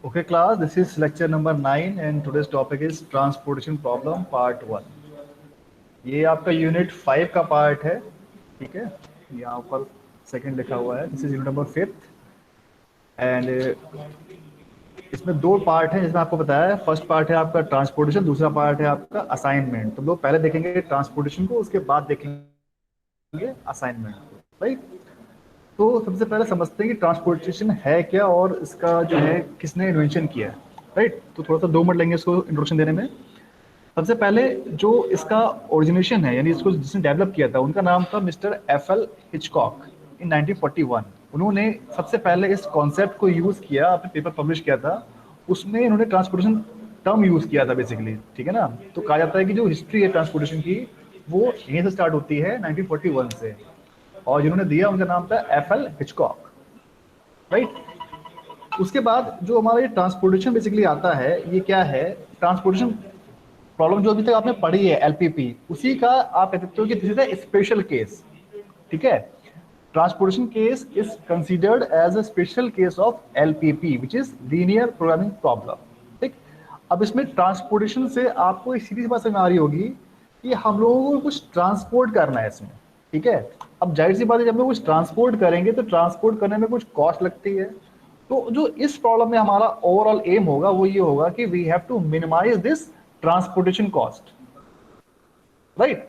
Okay class, this is lecture number 9 and today's topic is transportation problem part 1. ये आपका unit 5 का part है, ठीक है। यहाँ पर सेकंड लिखा हुआ है, this is unit number 5 and इसमें दो पार्ट हैं जिसमें आपको बताया है। फर्स्ट पार्ट है आपका ट्रांसपोर्टेशन, दूसरा पार्ट है आपका असाइनमेंट। तो लोग पहले देखेंगे ट्रांसपोर्टेशन को, उसके बाद देखेंगे असाइनमेंट को, राइट। तो सबसे पहले समझते हैं कि ट्रांसपोर्टेशन है क्या और इसका जो है किसने इन्वेंशन किया है, राइट। तो थोड़ा सा 2 मिनट लेंगे इसको इंट्रोडक्शन देने में। सबसे पहले जो इसका ओरिजिनेशन है, यानी इसको जिसने डेवलप किया था, उनका नाम था मिस्टर एफएल हिचकॉक इन 1941। उन्होंने सबसे पहले इस कॉन्सेप्ट को यूज़ किया, अपने पेपर पब्लिश किया था, उसमें इन्होंने ट्रांसपोर्टेशन टर्म यूज़ किया था बेसिकली, ठीक है ना। तो कहा जाता है कि जो हिस्ट्री है ट्रांसपोर्टेशन की वो यहीं से स्टार्ट होती है 1941 से, और जिन्होंने दिया उनका नाम था एफएल हिचकॉक, राइट। उसके बाद जो हमारा ये ट्रांसपोर्टेशन बेसिकली आता है, ये क्या है, ट्रांसपोर्टेशन प्रॉब्लम जो अभी तक आपने पढ़ी है एलपीपी, उसी का आप कह सकते हो कि this is a special case, ठीक है। Transportation case is considered as a special case of LPP which is linear programming problem, ठीक। अब इसमें ट्रांसपोर्टेशन से आपको एक सीधी सी बात समझ में आ रही होगी कि हम लोगों को कुछ ट्रांसपोर्ट करना है इसमें, ठीक है। अब जाहिर सी बात है, जब हम कुछ ट्रांसपोर्ट करेंगे तो ट्रांसपोर्ट करने में कुछ कॉस्ट लगती है। तो जो इस प्रॉब्लम में हमारा ओवरऑल एम होगा वो ये होगा कि we have to minimise this transportation cost, right.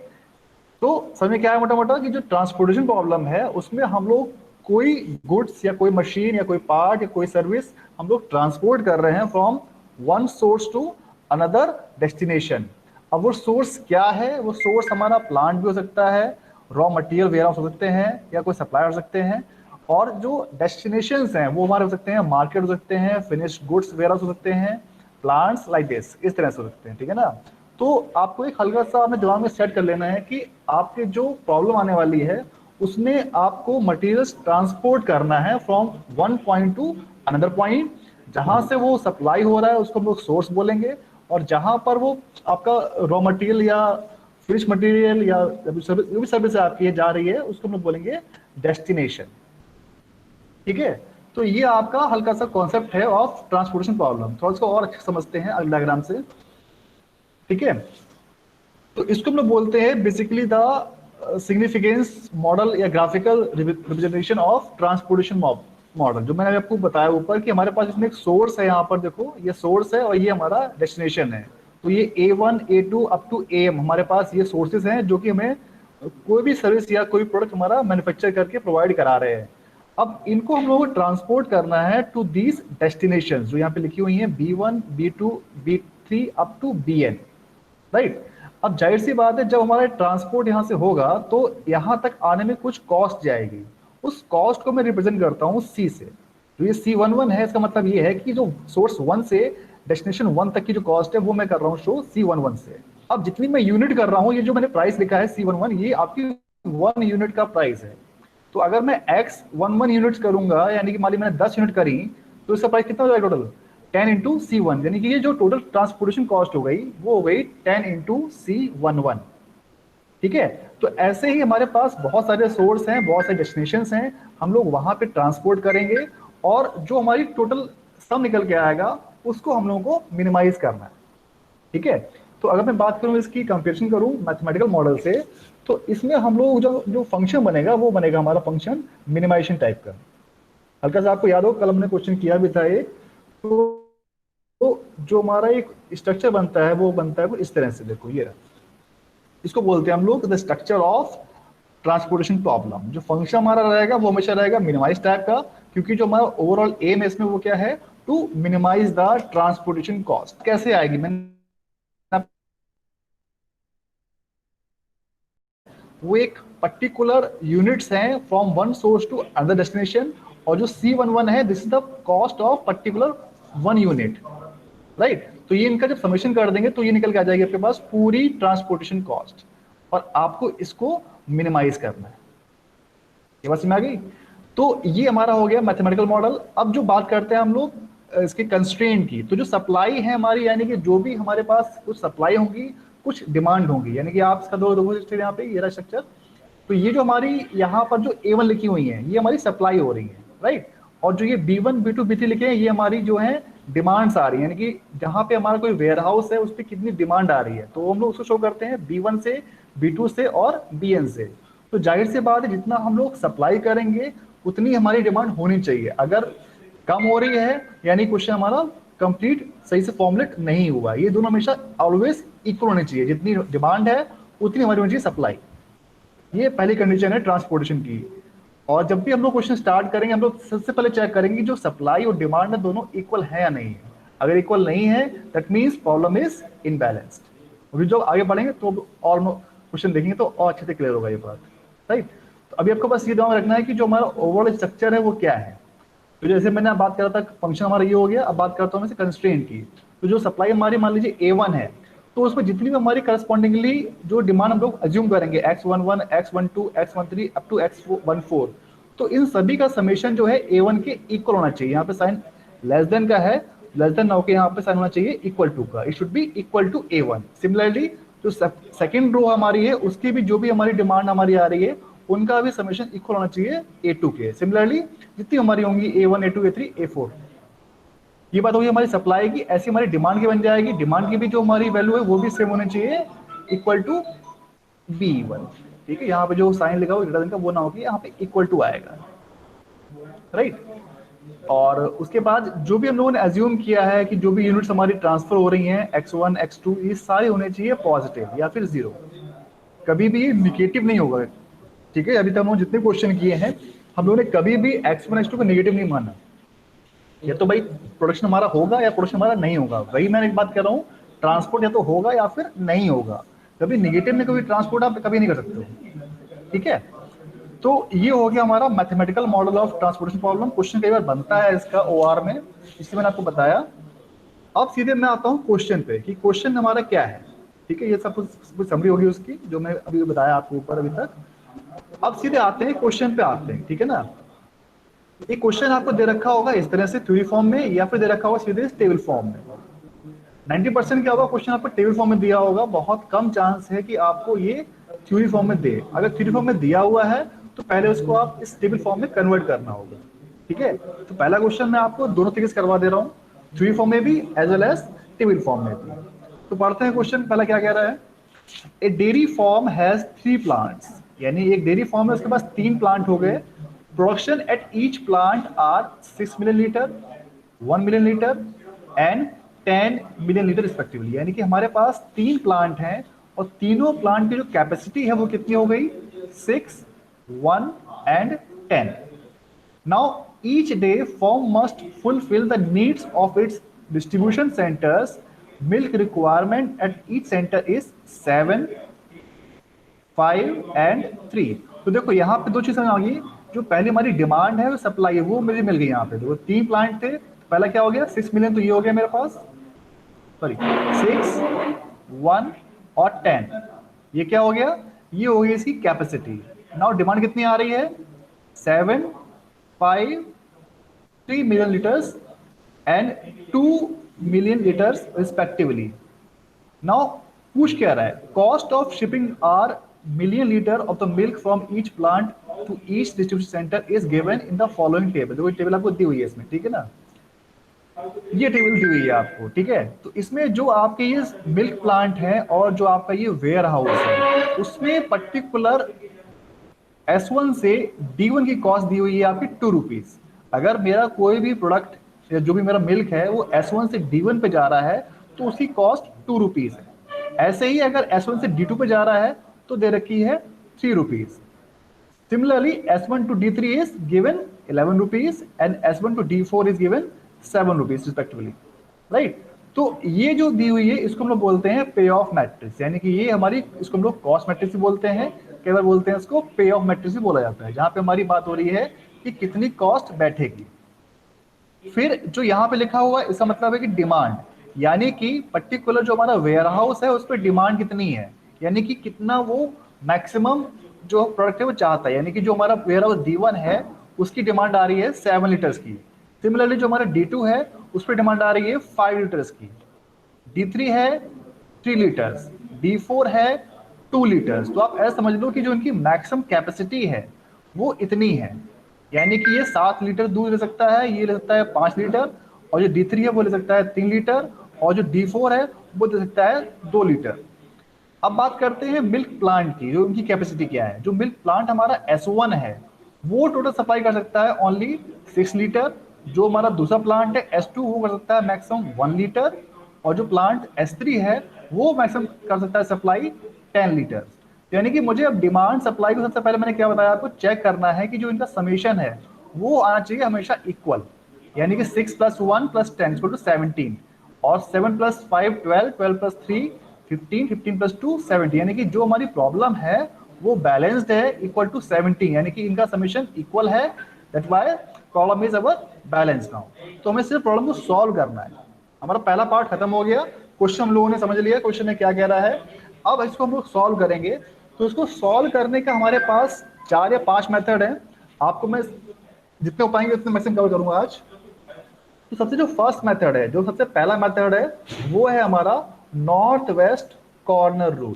तो समझ में क्या है मोटा मोटा कि जो ट्रांसपोर्टेशन प्रॉब्लम है उसमें हम लोग कोई गुड्स या कोई मशीन या कोई पार्ट या कोई सर्विस हम लोग ट्रांसपोर्ट कर रहे हैं from one source to another destination. अब वो सोर्स क्या है, वो सोर्स हमारा प्लांट भी हो सकता है, रॉ मटेरियल वेयरहाउस हो सकते हैं, या कोई सप्लायर हो सकते हैं, और जो डेस्टिनेशंस हैं वो हमारे हो सकते हैं मार्केट हो सकते हैं, फिनिश्ड गुड्स वेयरहाउस हो सकते हैं, प्लांट्स लाइक दिस, इस तरह से हो सकते हैं, ठीक है ना। तो आपको एक हल्का सा अपने दिमाग में सेट कर लेना है कि आपके जो प्रॉब्लम आने वाली है उसमें आपको मटेरियल्स ट्रांसपोर्ट करना है from one point two another point. जहां से वो सप्लाई हो रहा है उसको हम लोग सोर्स बोलेंगे, और जहां पर वो आपका रॉ मटेरियल या फिनिश मटेरियल या जो भी सर्विस आपकी जा रही है उसको हम लोग बोलेंगे डेस्टिनेशन, ठीक है। तो ये आपका हल्का सा कॉन्सेप्ट है ऑफ ट्रांसपोर्टेशन प्रॉब्लम। थोड़ा इसको और अच्छे समझते हैं अगले डायग्राम से, ठीक है। तो इसको हम लोग बोलते हैं बेसिकली द सिग्निफिकेंस मॉडल या graphical representation of transportation model. जो मैंने आपको बताया ऊपर कि हमारे पास इसमें एक सोर्स है, यहाँ पर देखो ये सोर्स है और ये हमारा डेस्टिनेशन है। तो ये A1 A2 up to AM हमारे पास ये सोर्सेज हैं जो कि हमें कोई भी सर्विस या कोई प्रोडक्ट हमारा मैन्युफैक्चर करके प्रोवाइड करा रहे हैं। अब इनको हम लोगों को ट्रांसपोर्ट करना है टू दीज डेस्टिनेशंस जो यहाँ पे लिखी हुई हैं B1 B2 B3 up to BN, right. अब जाहिर सी बात है, जब हमारा ट्रांसपोर्ट यहाँ से होगा तो यहाँ तक आने में कुछ कॉस्ट जाएगी। उस कॉस्ट को मैं रिप्रेजेंट करता हूँ C से। तो ये C11 है, इसका मतलब ये है कि जो सोर्स 1 से डेस्टिनेशन 1 तक की जो कॉस्ट है वो मैं कर रहा हूँ शो C11 से। अब जितनी मैं यूनिट कर रहा हूँ, ये जो मैंने प्राइस लिखा है C11, ये आपकी 1 यूनिट का प्राइस है। तो अगर मैं X11 यूनिट्स करूंगा, यानी कि मान ली मैंने 10 यूनिट करी, तो इसका प्राइस कितना हो जाएगा टोटल 10 इंटू C1, यानी कि ये जो टोटल ट्रांसपोर्टेशन कॉस्ट हो गई वो हो गई 10 इंटू C11, ठीक है। तो ऐसे ही हमारे पास बहुत सारे सोर्स हैं, बहुत सारे डेस्टिनेशंस हैं, हम लोग वहां पे ट्रांसपोर्ट करेंगे और जो हमारी टोटल सम निकल के आएगा उसको हम लोगों को मिनिमाइज करना है, ठीक है। तो अगर मैं बात करूं इसकी कंपेरिजन करूं मैथमेटिकल मॉडल से, तो इसमें हम लोग जो जो फंक्शन बनेगा वो बनेगा हमारा फंक्शन मिनिमाइजेशन टाइप का। हल्का सा आपको याद हो कल हमने क्वेश्चन किया भी था ये। तो जो हमारा एक स्ट्रक्चर बनता है वो बनता है कुछ इस तरह से, देखो ये रहा। इसको बोलते हैं हम लोग the structure of transportation problem. जो फंक्शन हमारा रहेगा वो हमेशा रहेगा मिनिमाइज टाइप का, क्योंकि जो हमारा ओवरऑल एम है इसमें वो क्या है, to minimise the transportation cost. कैसे आएगी, मैंने वो एक पर्टिकुलर यूनिट्स हैं from one source to other destination, और जो C11 है this is the cost of particular 1 unit, right. तो ये इनका जब समेशन कर देंगे तो ये निकल के आ जाएगी आपके पास पूरी ट्रांसपोर्टेशन कॉस्ट, और आपको इसको मिनिमाइज करना है। ये बात समझ आ गई। तो ये हमारा हो गया मैथमेटिकल मॉडल। अब जो बात करते हैं हम लोग इसके कंस्ट्रेंट की, तो जो सप्लाई है हमारी, यानी कि जो भी हमारे पास कुछ सप्लाई होंगी कुछ डिमांड होंगी, यानी कि आप इसका दो यहाँ पे ये रहा स्ट्रक्चर। तो ये जो हमारी यहाँ पर जो A1 लिखी हुई है ये हमारी सप्लाई हो रही है, राइट। और जो ये B1 B2 B3 लिखे हैं, ये हमारी जो है डिमांड्स आ रही है, यानी कि जहाँ पे हमारा कोई वेयर हाउस है उस पर कितनी डिमांड आ रही है, तो हम लोग उसको शो करते हैं B1 से, B2 से और BN से। तो जाहिर सी बात है जितना हम लोग सप्लाई करेंगे उतनी हमारी डिमांड होनी चाहिए। अगर कम हो रही है यानी क्वेश्चन हमारा कंप्लीट सही से फॉर्मुलेट नहीं हुआ। ये दोनों हमेशा ऑलवेज इक्वल होने चाहिए, जितनी डिमांड है उतनी हमारी होनी चाहिए सप्लाई। ये पहली कंडीशन है ट्रांसपोर्टेशन की। और जब भी हम लोग क्वेश्चन स्टार्ट करेंगे, हम लोग सबसे पहले चेक करेंगे जो सप्लाई और डिमांड है दोनों इक्वल है या नहीं है। अगर इक्वल नहीं है that means problem is imbalanced. अभी जो आगे बढ़ेंगे तो और क्वेश्चन देखेंगे तो और अच्छे से क्लियर होगा ये बात, राइट। तो अभी आपको बस ये दिमाग रखना है कि जो हमारा ओवरऑल स्ट्रक्चर है वो क्या है। तो जैसे मैंने बात करा था फंक्शन हमारा ये हो गया, अब बात करता हूँ मैं कंस्ट्रेंट की। तो जो सप्लाई हमारी मान लीजिए A1 है, तो उसमें जितनी भी हमारी करस्पॉन्डिंगली जो डिमांड हम लोग अज्यूम करेंगे X11, X12, X13 up to X14, तो इन सभी का समेशन जो है A1 के इक्वल होना चाहिए। यहाँ पे साइन लेस देन का है, लेस देन नाउ के यहाँ पे साइन होना चाहिए इक्वल टू का, it should be equal to A1। Similarly जो सेकेंड रो हमारी है उसकी भी जो भी हमारी डिमांड हमारी आ रही है उनका भी समेशन इक्वल होना चाहिए A2 के। सिमिलरली जितनी हमारी होंगी A1, A2, A3, A4, ये बात होगी हमारी सप्लाई की। ऐसी हमारी डिमांड की बन जाएगी, डिमांड की भी जो हमारी वैल्यू है वो भी सेम होनी चाहिए इक्वल टू B1। ठीक है, यहाँ पे जो साइन लिखा हुआ ग्रेटर देन का वो ना होगी, यहाँ पे इक्वल टू आएगा, राइट। और उसके बाद जो भी हम लोगों ने अज्यूम किया है कि जो भी यूनिट्स हमारी ट्रांसफर हो रही हैं X1, X2, ये सारे होने चाहिए पॉजिटिव या फिर जीरो, कभी भी ये निगेटिव नहीं होगा। ठीक है, अभी तक हम लोग जितने क्वेश्चन किए हैं हम लोगों ने कभी भी X1, X2 को नेगेटिव नहीं माना। या तो भाई प्रोडक्शन हमारा होगा या प्रोडक्शन हमारा नहीं होगा, वही मैंने एक बात कर रहा हूँ, ट्रांसपोर्ट या तो होगा या फिर नहीं होगा। कभी नेगेटिव में कभी ट्रांसपोर्ट आप कभी नहीं कर सकते हो। ठीक है, तो ये हो गया हमारा mathematical model of transportation problem. Question कई बार बनता है इसका OR में, इसलिए मैंने आपको बताया। अब सीधे मैं आता हूँ क्वेश्चन पे कि क्वेश्चन हमारा क्या है। ठीक है, ये सब कुछ समरी होगी उसकी जो मैं अभी बताया आपको ऊपर अभी तक। अब सीधे आते हैं क्वेश्चन पे आते हैं, ठीक है ना। ये क्वेश्चन आपको दे रखा होगा इस तरह से थ्योरी फॉर्म में, या फिर दे रखा होगा सीधे टेबल फॉर्म में। 90% क्या होगा, क्वेश्चन आपको टेबल फॉर्म में दिया होगा, बहुत कम चांस है कि आपको ये थ्योरी फॉर्म में दे। अगर थ्योरी फॉर्म में दिया हुआ है तो पहले उसको आप इस टेबल फॉर्म में कन्वर्ट करना होगा। ठीक है, तो पहला क्वेश्चन मैं आपको दोनों तरीके से करवा दे रहा हूँ, थ्योरी फॉर्म में भी as well as table form में भी। तो पढ़ते हैं क्वेश्चन। पहला क्या कह रहा है, ए डेयरी फार्म हैज 3 प्लांट्स, यानी एक डेयरी फार्म है उसके पास 3 प्लांट हो गए। Production at each plant are 6 million litre, 1 million litre and 10 million litre respectively. यानी कि हमारे पास 3 प्लांट हैं और तीनों प्लांट की जो कैपेसिटी है वो कितनी हो गई, 6, 1 and 10। Now each day firm must fulfil the needs of its distribution centres. Milk requirement at each centre is 7, 5 and 3। तो देखो यहाँ पे दो चीजें आ गई, जो पहले हमारी डिमांड है वो सप्लाई है वो मुझे मिल गई। यहाँ पे देखो 3 प्लांट थे, पहला क्या हो गया 6 मिलियन, तो ये हो गया मेरे पास, सॉरी 6, 1 और 10, ये क्या हो गया, ये हो गई इसकी कैपेसिटी। नाउ डिमांड कितनी आ रही है, 7, 5, 3 million litres and 2 million litres respectively. Now पूछ क्या रहा है, cost of shipping are million litre of the milk from each plant to each distribution centre is given in the following table. देखो table आपको दी हुई है इसमें, ठीक है ना, ये टेबल दी हुई है आपको। ठीक है, तो इसमें जो आपके ये मिल्क प्लांट है और जो आपका ये वेयर हाउस है उसमें पर्टिकुलर S1 से D1 की कॉस्ट दी हुई है आपकी 2 रुपीज। अगर मेरा कोई भी प्रोडक्ट या जो भी मेरा मिल्क है वो S1 से D1 पे जा रहा है तो उसकी कॉस्ट 2 रुपीज है। ऐसे ही अगर S1 से D2 पे जा रहा है तो दे रखी है 3 rupees. Similarly S1 to D3 is given 11 rupees and S1 to D4 is given 7 rupees respectively, right. तो ये जो दी हुई है इसको हम लोग बोलते हैं पे ऑफ मैट्रिक्स, यानी कि ये हमारी, इसको हम लोग कॉस्ट मैट्रिक्स भी बोलते हैं, कई बार बोलते हैं इसको पे ऑफ मैट्रिक्स भी बोला जाता है, जहां पे हमारी बात हो रही है कि कितनी कॉस्ट बैठेगी। फिर जो यहाँ पे लिखा हुआ है इसका मतलब है कि डिमांड, यानी कि पर्टिकुलर जो हमारा वेयर हाउस है उस पर डिमांड कितनी है, यानी कि कितना वो मैक्सिमम जो प्रोडक्ट है वो चाहता है। यानी कि जो हमारा वेयर हाउस D1 है उसकी डिमांड आ रही है 7 लीटर्स की। सिमिलरली जो हमारा D2 है उस पर डिमांड आ रही है 5 लीटर्स की। D3 है 3 लीटर्स, D4 है 2 लीटर्स। तो आप ऐसा समझ लो कि जो इनकी मैक्सिमम कैपेसिटी है वो इतनी है। यानी कि ये 7 लीटर दूध ले सकता है, ये ले सकता है 5 लीटर, और जो D3 है वो ले सकता है 3 लीटर, और जो D4 है वो ले सकता है 2 लीटर। अब बात करते हैं मिल्क प्लांट की, जो उनकी कैपेसिटी क्या है। जो मिल्क प्लांट हमारा S1 है वो टोटल सप्लाई कर सकता है ओनली 6 लीटर। जो हमारा दूसरा प्लांट है S2 वो कर सकता है मैक्सिमम 1 लीटर, और जो प्लांट S3 है वो मैक्सिमम कर सकता है सप्लाई 10 लीटर। यानी कि मुझे अब डिमांड सप्लाई को सबसे पहले मैंने क्या बताया आपको, चेक करना है कि जो इनका समेशन है वो आना चाहिए हमेशा इक्वल। यानी कि 6 + 1 + 10 = 17, और 7 + 5 12, 12 + 3 15, 15 + 2 70। यानी कि जो हमारी प्रॉब्लम है वो बैलेंस्ड है इक्वल टू 70, यानी कि इनका समेशन इक्वल है। That why problem is our balance now. तो हमें सिर्फ प्रॉब्लम को सॉल्व करना है। हमारा पहला पार्ट खत्म हो गया, क्वेश्चन हम लोगों ने समझ लिया क्वेश्चन में क्या कह रहा है। अब इसको हम लोग सॉल्व करेंगे। तो इसको सॉल्व करने का हमारे पास 4 या 5 मेथड है। आपको मैं जितने हो पाएंगे उतने मैक्सिमम कवर करूंगा आज। तो सबसे जो फर्स्ट मेथड है, जो सबसे पहला मेथड है, वो है हमारा नॉर्थ वेस्ट कॉर्नर रूल।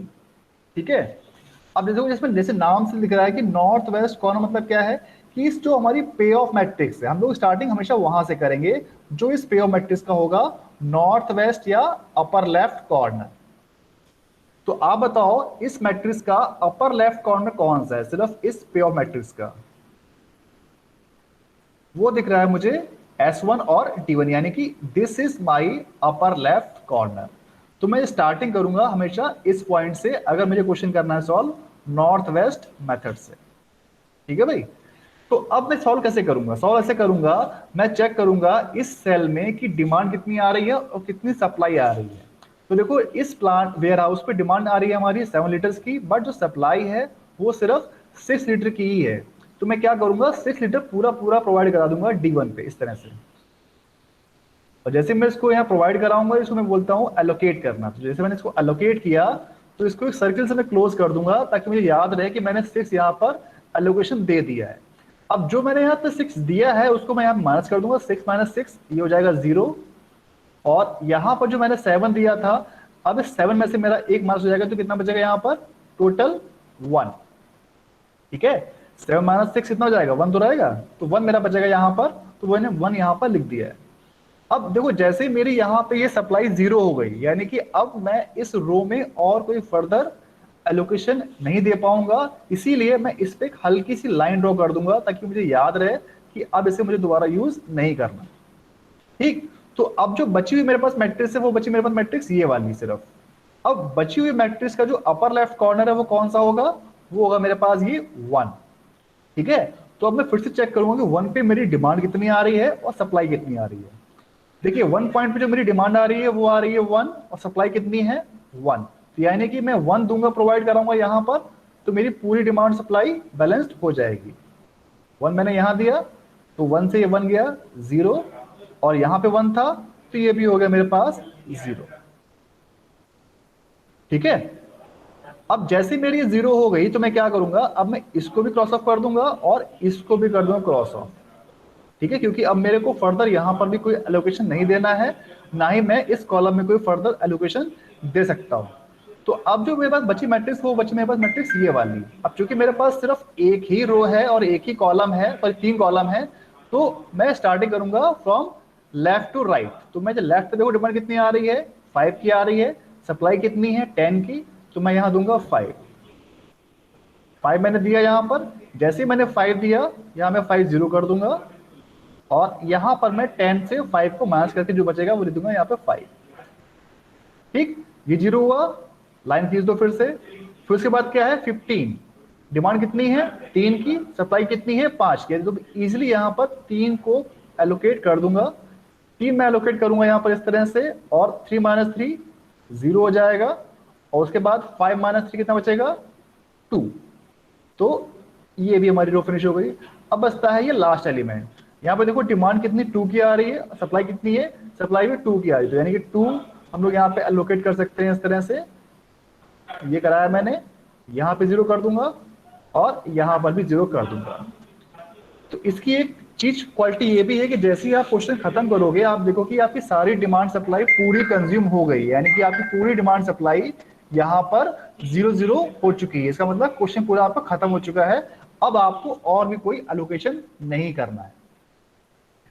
ठीक है। अब देखो इसमें जैसे नाम से लिख रहा है कि नॉर्थ वेस्ट कॉर्नर, मतलब क्या है कि इस जो हमारी पे ऑफ मैट्रिक्स है हम लोग स्टार्टिंग हमेशा वहां से करेंगे जो इस पे ऑफ मैट्रिक्स का होगा नॉर्थ वेस्ट या अपर लेफ्ट कॉर्नर। तो आप बताओ इस मैट्रिक्स का अपर लेफ्ट कॉर्नर कौन सा है, सिर्फ इस पे ऑफ मैट्रिक्स का। वो दिख रहा है मुझे S1 और D1, यानी कि this is my upper left corner. तो मैं स्टार्टिंग करूंगा हमेशा इस पॉइंट से अगर मुझे क्वेश्चन करना है सॉल्व नॉर्थ वेस्ट मेथड से। ठीक है भाई। तो अब मैं सॉल्व कैसे करूंगा, सॉल्व ऐसे करूंगा, मैं चेक करूंगा इस सेल में कि डिमांड कितनी आ रही है और कितनी सप्लाई आ रही है। तो देखो इस प्लांट वेयर हाउस पे डिमांड आ रही है हमारी 7 लीटर्स की, बट जो सप्लाई है वो सिर्फ 6 लीटर की ही है। तो मैं क्या करूंगा 6 लीटर पूरा पूरा प्रोवाइड करा दूंगा D1 पे इस तरह से। और जैसे मैं इसको यहाँ प्रोवाइड कराऊंगा इसको मैं बोलता हूँ एलोकेट करना। तो जैसे मैंने इसको एलोकेट किया तो इसको एक सर्किल से मैं क्लोज कर दूंगा ताकि मुझे याद रहे कि मैंने 6 यहाँ पर एलोकेशन दे दिया है। अब जो मैंने यहाँ पे 6 दिया है उसको मैं यहाँ माइनस कर दूंगा, 6 - 6 ये हो जाएगा 0। और यहाँ पर जो मैंने 7 दिया था, अब इस 7 में से मेरा एक माइनस हो जाएगा तो कितना बचेगा यहाँ पर, टोटल 1। ठीक है। 7 - 6 कितना हो जाएगा, 1 तो रहेगा, तो 1 मेरा बचेगा यहाँ पर। तो मैंने 1 यहाँ पर लिख दिया है। अब देखो जैसे ही मेरी यहाँ पे ये सप्लाई 0 हो गई, यानी कि अब मैं इस रो में और कोई फर्दर एलोकेशन नहीं दे पाऊंगा, इसीलिए मैं इस पे एक हल्की सी लाइन ड्रॉ कर दूंगा ताकि मुझे याद रहे कि अब इसे मुझे दोबारा यूज नहीं करना। ठीक। तो अब जो बची हुई मेरे पास मैट्रिक्स है वो बची मेरे पास मैट्रिक्स ये वाली सिर्फ। अब बची हुई मैट्रिक्स का जो अपर लेफ्ट कॉर्नर है वो कौन सा होगा, वो होगा मेरे पास ये 1। ठीक है। तो अब मैं फिर से चेक करूंगा कि 1 पे मेरी डिमांड कितनी आ रही है और सप्लाई कितनी आ रही है। देखिए 1 पॉइंट पे जो मेरी डिमांड आ रही है वो आ रही है 1, और सप्लाई कितनी है 1। तो यानी कि मैं 1 दूंगा, प्रोवाइड कराऊंगा यहाँ पर, तो मेरी पूरी डिमांड सप्लाई बैलेंस्ड हो जाएगी। 1 मैंने यहाँ दिया तो 1 से ये 1 गया 0, और यहाँ पे 1 था तो ये भी हो गया मेरे पास 0। ठीक है। अब जैसे मेरी 0 हो गई तो मैं क्या करूंगा, अब मैं इसको भी क्रॉस ऑफ कर दूंगा और इसको भी कर दूंगा क्रॉस ऑफ। ठीक है। क्योंकि अब मेरे को फर्दर यहाँ पर भी कोई एलोकेशन नहीं देना है, ना ही मैं इस कॉलम में कोई फर्दर एलोकेशन दे सकता हूँ। तो अब जो मेरे पास बची मैट्रिक्स वो बची मेरे पास मैट्रिक्स ये वाली। अब चूंकि मेरे पास सिर्फ एक ही रो है और एक ही कॉलम है, पर 3 कॉलम है, तो मैं स्टार्टिंग करूंगा फ्रॉम लेफ्ट टू राइट। तो मैं जो लेफ्ट पे देखो डिमांड कितनी आ रही है, 5 की आ रही है, सप्लाई कितनी है 10 की, तो मैं यहाँ दूंगा 5। 5 मैंने दिया यहाँ पर, जैसे ही मैंने 5 दिया यहाँ मैं 5 0 कर दूंगा, और यहां पर मैं 10 से 5 को माइनस करके जो बचेगा वो लिख दूंगा यहाँ पे 5। ठीक। ये 0 हुआ, लाइन खींच दो फिर से। फिर उसके बाद क्या है 15, डिमांड कितनी है 3 की, सप्लाई कितनी है 5 की, तो इजीली यहाँ पर 3 को एलोकेट कर दूंगा। 3 मैं एलोकेट करूंगा यहाँ पर इस तरह से, और 3 - 3 0 हो जाएगा, और उसके बाद 5 - 3 कितना बचेगा 2। तो ये भी हमारी रो फिनिश हो गई। अब बचता है ये लास्ट एलिमेंट। यहाँ पे देखो डिमांड कितनी 2 की आ रही है, सप्लाई कितनी है, सप्लाई भी 2 की आ रही है, तो यानी कि 2 हम लोग यहाँ पे एलोकेट कर सकते हैं इस तरह से। ये कराया मैंने, यहाँ पे 0 कर दूंगा और यहाँ पर भी 0 कर दूंगा। तो इसकी एक चीज क्वालिटी ये भी है कि जैसे ही आप क्वेश्चन खत्म करोगे आप देखो कि आपकी सारी डिमांड सप्लाई पूरी कंज्यूम हो गई, यानी कि आपकी पूरी डिमांड सप्लाई यहाँ पर 0 0 हो चुकी है। इसका मतलब क्वेश्चन पूरा आपका खत्म हो चुका है। अब आपको और भी कोई एलोकेशन नहीं करना है।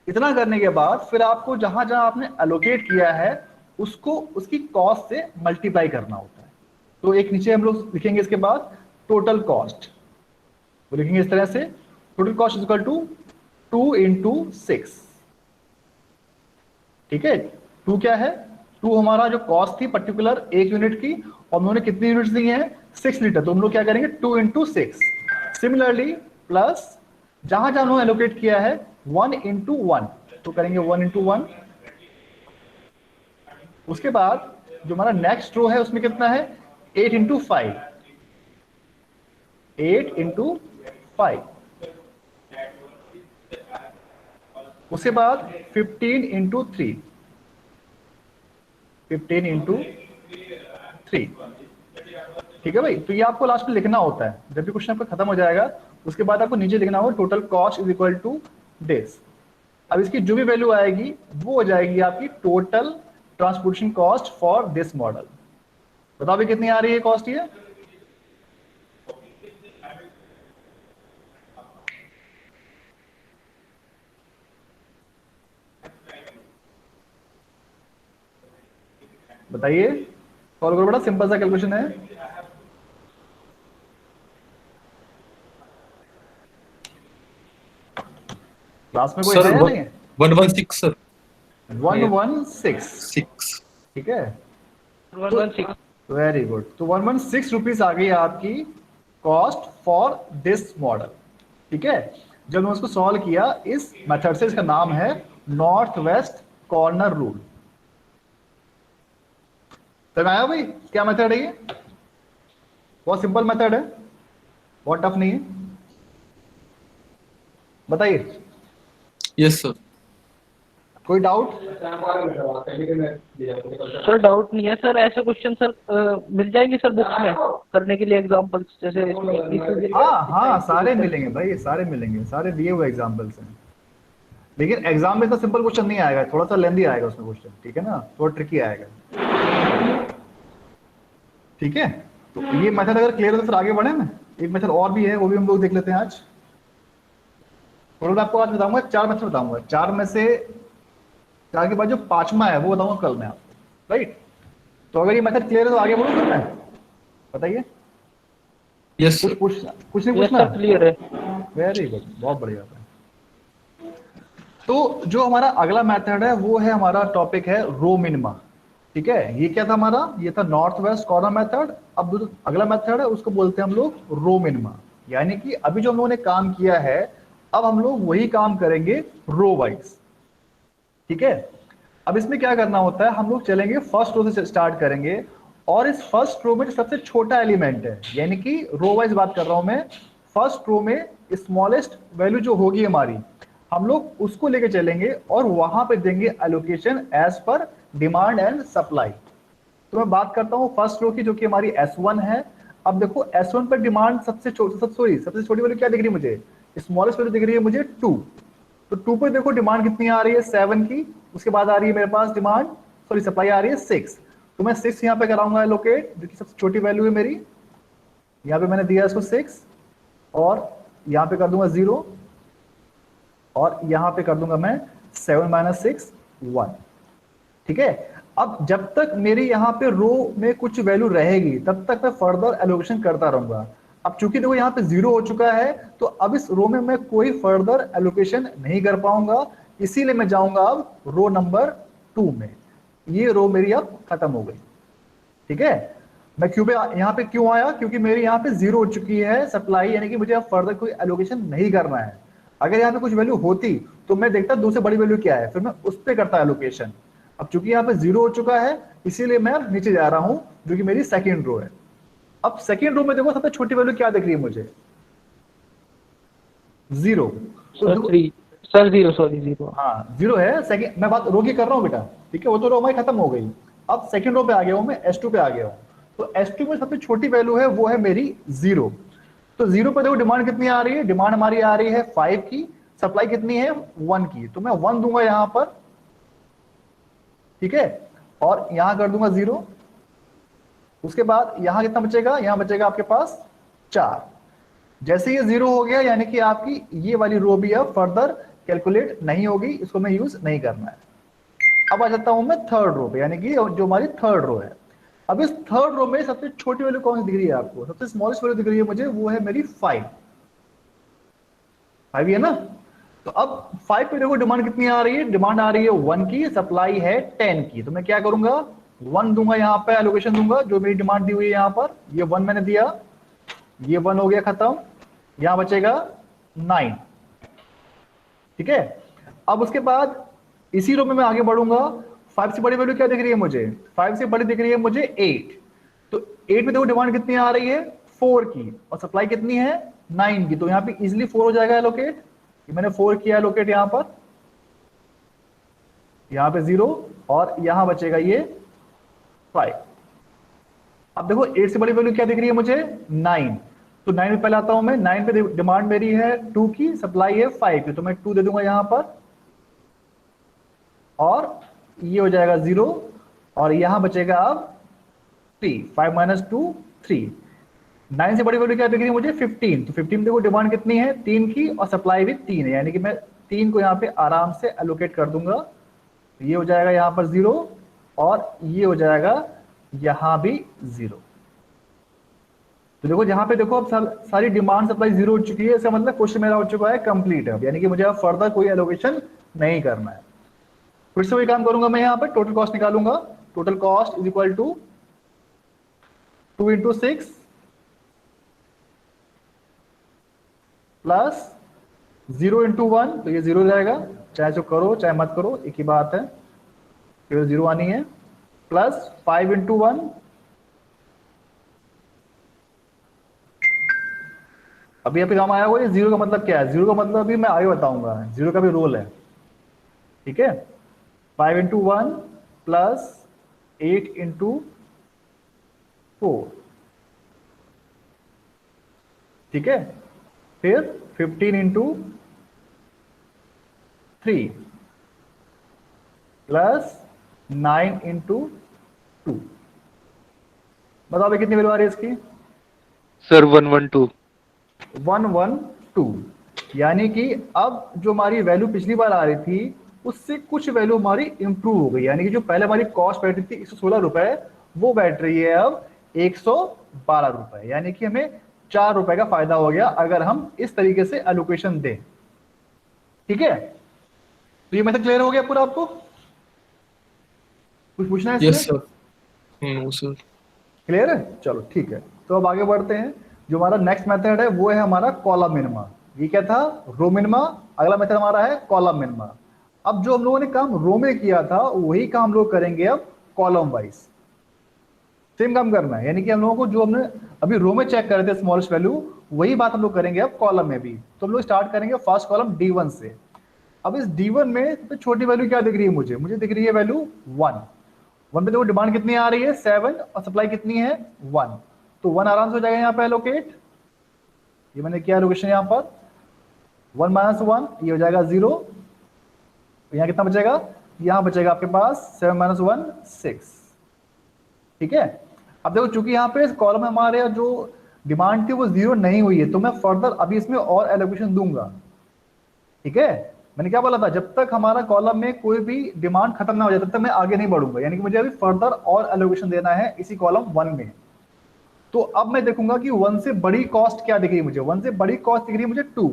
इतना करने के बाद फिर आपको जहां जहां आपने एलोकेट किया है उसको उसकी कॉस्ट से मल्टीप्लाई करना होता है। तो एक नीचे हम लोग लिखेंगे इसके बाद टोटल कॉस्ट, वो लिखेंगे इस तरह से, total cost is equal to 2 into 6। ठीक है, 2 क्या है, 2 हमारा जो कॉस्ट थी पर्टिकुलर 1 यूनिट की, और उन्होंने कितनी यूनिट्स दी हैं 6 लीटर, तो हम लोग क्या करेंगे 2 इंटू 6। सिमिलरली प्लस जहां जहां उन्होंने एलोकेट किया है 1 इंटू 1, तो करेंगे 1 इंटू 1। उसके बाद जो हमारा नेक्स्ट रो है उसमें कितना है 8 इंटू 5, 8 इंटू 5। उसके बाद 15 इंटू 3, 15 इंटू 3। ठीक है भाई, तो ये आपको लास्ट में लिखना होता है, जब भी क्वेश्चन आपका खत्म हो जाएगा उसके बाद आपको नीचे लिखना होगा total cost is equal to this. अब इसकी जो भी वैल्यू आएगी वो हो जाएगी आपकी total transportation cost for this model. बताओ भी कितनी आ रही है कॉस्ट ये, बताइए, सॉल्व करो, बड़ा सिंपल सा कैलकुलेशन है। क्लास में कोई सर है या नहीं है? 116 सर, 116। 6। ठीक है, 116। Very good. तो 116 रुपीज आ गई आपकी कॉस्ट फॉर दिस मॉडल। ठीक है, जब मैंने उसको सॉल्व किया इस मेथड से, इसका नाम है नॉर्थ वेस्ट कॉर्नर रूल। समझ आया भाई क्या मेथड है ये? बहुत सिंपल मेथड है, बहुत टफ नहीं है। बताइए, यस सर। कोई डाउट? सर डाउट नहीं है सर, ऐसे क्वेश्चन सर मिल जाएंगे सर बुक्स में करने के लिए एग्जांपल्स, जैसे इसमें हाँ सारे मिलेंगे भाई, सारे मिलेंगे, सारे दिए हुए एग्जाम्पल्स हैं। लेकिन एग्जाम में तो सिंपल क्वेश्चन नहीं आएगा, थोड़ा सा लेंदी आएगा उसमें क्वेश्चन, ठीक है ना, थोड़ा ट्रिकी आएगा। ठीक है, तो ये मेथड अगर क्लियर हो तो फिर आगे बढ़े ना। एक मेथड और भी है, वो भी हम लोग देख लेते हैं आज। टोटल आपको आज बताऊंगा 4 मेथड बताऊंगा, 4 में से 4 के बाद जो 5वां है वो बताऊंगा कल मैं आपको, राइट। तो अगर ये मेथड क्लियर है तो आगे बढ़ो फिर मैं, बताइए। यस कुछ सर। कुछ नहीं यस पूछना? सर क्लियर है। वेरी गुड, बहुत बढ़िया। तो जो हमारा अगला मेथड है वो है, हमारा टॉपिक है रो मिनिमा। ठीक है, ये क्या था हमारा, ये था नॉर्थ वेस्ट कॉर्नर मेथड। अब जो अगला मेथड है उसको बोलते हैं हम लोग रो मिनिमा। यानी कि अभी जो हम लोगों ने काम किया है अब हम लोग वही काम करेंगे रो वाइज। ठीक है, अब इसमें क्या करना होता है, हम लोग चलेंगे फर्स्ट रो से स्टार्ट करेंगे, और इस फर्स्ट रो में जो सबसे छोटा एलिमेंट है, यानी कि रो वाइज बात कर रहा हूं मैं, फर्स्ट रो में स्मॉलेस्ट वैल्यू जो होगी हमारी, हम लोग उसको लेके चलेंगे और वहां पे देंगे allocation as per demand and supply. तो मैं बात करता हूँ फर्स्ट रो की, जो कि हमारी S1 है। अब देखो S1 पर डिमांड सबसे छोटी वाली क्या दिख रही है मुझे, स्मॉलेस्ट वैल्यू दिख रही है मुझे 2। तो 2 पर देखो डिमांड कितनी आ रही है 7 की, उसके बाद आ रही है मेरे पास डिमांड, सॉरी सप्लाई आ रही है 6। तो मैं 6 यहाँ पे कराऊंगा एलोकेट, जो कि सबसे छोटी वैल्यू है मेरी। यहाँ पे मैंने दिया इसको 6, और यहाँ पे कर दूंगा 0, और यहाँ पे कर दूंगा मैं 7 माइनस 6 1। ठीक है, अब जब तक मेरी यहाँ पे रो में कुछ वैल्यू रहेगी तब तक मैं फर्दर एलोकेशन करता रहूंगा। अब चूंकि देखो यहाँ पे 0 हो चुका है, तो अब इस रो में मैं कोई फर्दर एलोकेशन नहीं कर पाऊंगा, इसीलिए मैं जाऊंगा अब रो नंबर 2 में। ये रो मेरी अब खत्म हो गई। ठीक है, मैं क्यों पे यहाँ पे क्यों आया, क्योंकि मेरी यहाँ पे 0 हो चुकी है सप्लाई, यानी कि मुझे अब फर्दर कोई एलोकेशन नहीं करना है। अगर यहाँ पे कुछ वैल्यू होती तो मैं देखता दूसरे बड़ी वैल्यू क्या है, फिर मैं उस पर करता एलोकेशन। अब चूंकि यहाँ पे 0 हो चुका है, इसीलिए मैं नीचे जा रहा हूँ, जो कि मेरी सेकेंड रो है। अब सेकेंड रो में देखो सबसे छोटी वैल्यू क्या दिख रही है मुझे, 0। Sir 3, sir 0, sorry 0। हाँ 0 है। सेकेंड मैं बात रो की कर रहा हूँ बेटा, ठीक है, वो तो रो हमारी खत्म हो गई। अब सेकेंड रो पे आ गया हूँ मैं, S2 पे आ गया हूँ। तो S2 में सबसे छोटी वैल्यू है वो है मेरी 0। तो 0 पे देखो डिमांड कितनी आ रही है, डिमांड हमारी आ रही है 5 की, सप्लाई कितनी है 1 की, तो मैं 1 दूंगा यहाँ पर। ठीक है, और यहां कर दूंगा 0। उसके बाद यहां कितना बचेगा, यहां बचेगा आपके पास 4। जैसे ये 0 हो गया यानी कि आपकी ये वाली रो भी अब फर्दर कैलकुलेट नहीं होगी, इसको मैं यूज नहीं करना है। अब आ जाता हूं मैं थर्ड रो पे, यानी कि जो हमारी थर्ड रो है। अब इस थर्ड रो में सबसे छोटी वैल्यू कौन सी दिख रही है आपको? सबसे स्मॉलेस्ट वैल्यू दिख रही है मुझे, वो है मेरी 5 है ना। तो अब 5 पे देखो डिमांड कितनी आ रही है, डिमांड आ रही है 1 की, सप्लाई है 10 की। तो मैं क्या करूंगा, 1 दूंगा यहाँ पे, एलोकेशन दूंगा जो मेरी डिमांड दी हुई है यहाँ पर, ये 1 मैंने दिया, ये 1 हो गया खत्म, यहां बचेगा 9, ठीक है। अब उसके बाद इसी रो में मैं आगे बढ़ूंगा, 5 से बड़ी वैल्यू क्या दिख रही है मुझे, 5 से बड़ी दिख रही है मुझे 8। तो 8 में देखो डिमांड कितनी आ रही है, 4 की, और सप्लाई कितनी है 9 की। तो यहाँ पे इजिली 4 हो जाएगा एलोकेट, मैंने 4 किया एलोकेट यहाँ पर, यहाँ पे 0 और यहाँ बचेगा ये 5। अब देखो 8 से बड़ी वैल्यू क्या दिख रही है मुझे, 9। तो 9 पे पहले आता हूं मैं, 9 पे डिमांड मेरी है 2 की, सप्लाई है 5 की, तो मैं 2 दे दूंगा यहां पर, और ये हो जाएगा 0 और यहां बचेगा अब 3, 5 माइनस 2 3। 9 से बड़ी वैल्यू क्या दिख रही है मुझे, 15। तो 15 में देखो डिमांड कितनी है 3 की, और सप्लाई भी 3 है, यानी कि मैं 3 को यहाँ पे आराम से एलोकेट कर दूंगा। तो ये हो जाएगा यहाँ पर 0 और ये हो जाएगा यहां भी 0। तो देखो जहां पे देखो अब सारी डिमांड सप्लाई 0 हो चुकी है, इसका मतलब क्वेश्चन मेरा हो चुका है कंप्लीट है, यानी कि मुझे अब फर्दर कोई एलोकेशन नहीं करना है। फिर से वही काम करूंगा मैं, यहाँ पर टोटल कॉस्ट निकालूंगा, total cost is equal to 2 into 6 plus 0 into 1, तो ये 0 जाएगा, चाहे जो करो चाहे मत करो एक ही बात है, केवल 0 आनी है, प्लस 5 इंटू 1, अभी यहाँ पे काम आया हुआ है। 0 का मतलब क्या है, 0 का मतलब अभी मैं आगे बताऊंगा, 0 का भी रोल है, ठीक है। 5 इंटू 1 प्लस 8 इंटू 4, ठीक है। फिर 15 इंटू 3 प्लस 9 इंटू 2। बताओ अभी कितनी वैल्यू आ रही है इसकी सर 112। 112, यानी कि अब जो हमारी वैल्यू पिछली बार आ रही थी उससे कुछ वैल्यू हमारी इंप्रूव हो गई, यानी कि जो पहले हमारी कॉस्ट बैठ रही थी 116 रुपए, वो बैठ रही है अब 112 रुपए, यानी कि हमें 4 रुपए का फायदा हो गया अगर हम इस तरीके से एलोकेशन दें, ठीक है। तो ये मेथड क्लियर हो गया पूरा आपको, कुछ पूछना है Yes, इसमें? sir. No, sir. क्लियर है, चलो ठीक है। तो अब आगे बढ़ते हैं, जो हमारा नेक्स्ट मेथड है वो है हमारा कॉलम मिनिमा। ये क्या था, रो मिनिमा, अगला मेथड हमारा है कॉलम मिनिमा। अब जो हम लोगों ने काम रो में किया था वही काम हम लोग करेंगे अब कॉलम वाइज, सेम काम करना है, यानी कि हम लोगों को जो हमने अभी रो में चेक करे थे स्मॉलेस्ट वैल्यू, वही बात हम लोग करेंगे अब कॉलम में भी। तो हम लोग स्टार्ट करेंगे फर्स्ट कॉलम D1 से। अब इस D1 में सबसे छोटी वैल्यू क्या दिख रही है मुझे दिख रही है वैल्यू 1। 1 पे देखो डिमांड कितनी आ रही है 7 और सप्लाई कितनी है 1, तो 1 आराम से हो जाएगा यहाँ पे एलोकेट, ये मैंने किया एलोकेशन यहाँ पर, 1 माइनस 1 ये हो जाएगा 0, तो यहाँ कितना बचेगा, यहाँ बचेगा आपके पास 7 माइनस 1 6, ठीक है। अब देखो चूंकि यहाँ पे इस कॉलम में हमारे जो डिमांड थी वो 0 नहीं हुई है, तो मैं फर्दर अभी इसमें और एलोकेशन दूंगा, ठीक है। मैंने क्या बोला था, जब तक हमारा कॉलम में कोई भी डिमांड खत्म ना हो जाए तब तक मैं आगे नहीं बढ़ूंगा, यानी कि मुझे अभी फर्दर और एलोकेशन देना है इसी कॉलम 1 में। तो अब मैं देखूंगा कि 1 से बड़ी कॉस्ट क्या दिख रही है मुझे, 1 से बड़ी कॉस्ट दिख रही है मुझे 2।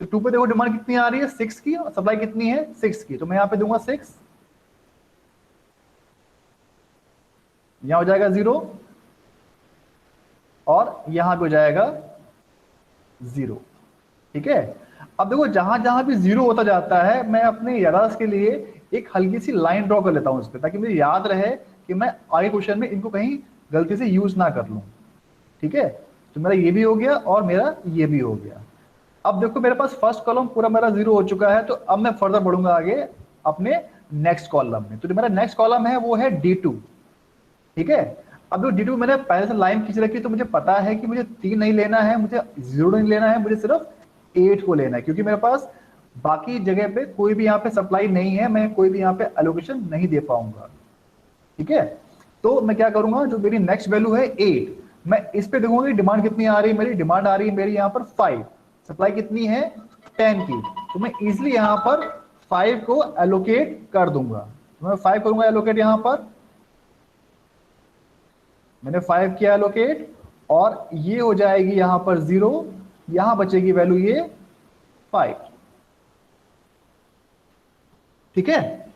तो 2 पे देखो डिमांड कितनी आ रही है 6 की, और सप्लाई कितनी है 6 की, तो मैं यहाँ पे दूंगा 6, यहाँ हो जाएगा 0 और यहाँ पे हो जाएगा 0, ठीक है। अब देखो जहां जहां भी 0 होता जाता है मैं अपने याददाश्त के लिए एक हल्की सी लाइन ड्रॉ कर लेता हूं इस पे, ताकि मुझे याद रहे कि मैं आगे क्वेश्चन में इनको कहीं गलती से यूज ना कर लूं, ठीक है। तो मेरा ये भी हो गया और मेरा ये भी हो गया। अब देखो मेरे पास फर्स्ट कॉलम पूरा मेरा 0 हो चुका है, तो अब मैं फर्दर बढ़ूंगा आगे अपने नेक्स्ट कॉलम में। तो जो मेरा नेक्स्ट कॉलम है वो है D2, ठीक है। अब जो D2 मैंने पहले से लाइन खींच रखी, तो मुझे पता है कि मुझे 3 नहीं लेना है, मुझे 0 नहीं लेना है, मुझे सिर्फ 8 को लेना है, क्योंकि मेरे पास बाकी जगह पे कोई भी यहाँ पे सप्लाई नहीं है, मैं कोई भी यहाँ पे एलोकेशन नहीं दे पाऊंगा, ठीक है। तो मैं क्या करूंगा, जो मेरी नेक्स्ट वैल्यू है 8, मैं इस पे देखूंगा कि डिमांड कितनी आ रही है मेरी, डिमांड आ रही है मेरी यहाँ पर 5, सप्लाई कितनी है 10 की, तो मैं इजिली यहाँ पर 5 को एलोकेट कर दूंगा। तो मैं 5 करूंगा एलोकेट, यहाँ पर मैंने 5 किया एलोकेट, और ये हो जाएगी यहाँ पर 0, यहां बचेगी वैल्यू ये 5। ठीक है,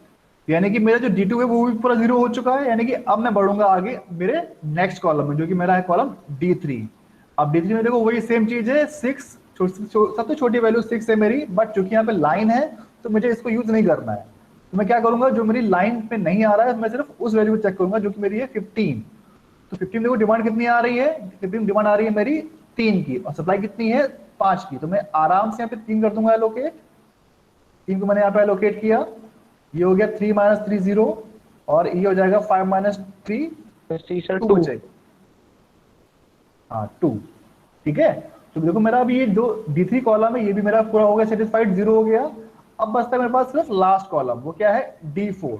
यानी कि मेरा जो D2 है वो भी पूरा 0 हो चुका है, यानी कि अब मैं बढ़ूंगा आगे मेरे नेक्स्ट कॉलम में, जो कि मेरा है कॉलम D3। अब D3 में देखो वही सेम चीज है, 6 सबसे छोटी वैल्यू 6 है मेरी, बट चूंकि यहाँ पे लाइन है तो मुझे इसको यूज नहीं करना है, तो मैं क्या करूंगा, जो मेरी लाइन पे नहीं आ रहा है मैं सिर्फ उस वैल्यू को चेक करूंगा जो कि मेरी है 15। तो 15 देखो डिमांड कितनी आ रही है, 15 डिमांड आ रही है मेरी 3 की, और सप्लाई कितनी है 5 की, तो मैं आराम से यहाँ पे 3 कर दूंगा एलोकेट। 3 को मैंने यहाँ पे एलोकेट किया, ये हो गया 3 - 3 0, और ये हो जाएगा 5 - 3 सर 2 2। बचेगा, हाँ 2। ठीक है, तो देखो मेरा अभी ये जो D3 कॉलम है ये भी मेरा पूरा हो गया, सेटिस्फाइड 0 हो गया। अब बचता है मेरे पास सिर्फ लास्ट कॉलम, वो क्या है D4।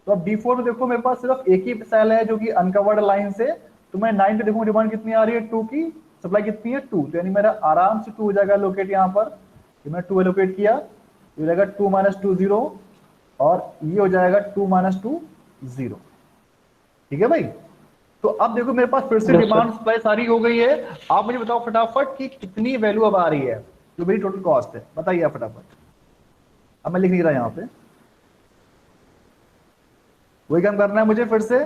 तो अब D4 में देखो मेरे पास सिर्फ एक ही सेल है जो कि अनकवर्ड लाइन से, तो मैं 9 पे देखूंगा डिमांड कितनी आ रही है 2 की, सप्लाई कितनी है 2, तो यानी मेरा आराम से 2 हो जाएगा लोकेट यहाँ पर, तो मैं 2 एलोकेट किया, ये हो जाएगा 2 - 2 0, और ये हो जाएगा 2 - 2 0। ठीक है भाई, तो अब देखो मेरे पास फिर से Yes, sir. डिमांड सप्लाई सारी हो गई है। आप मुझे बताओ फटाफट कि कितनी वैल्यू अब आ रही है जो मेरी टोटल कॉस्ट है, बताइए आप फटाफट। अब मैं लिख नहीं रहा यहाँ पे, वही काम करना है मुझे, फिर से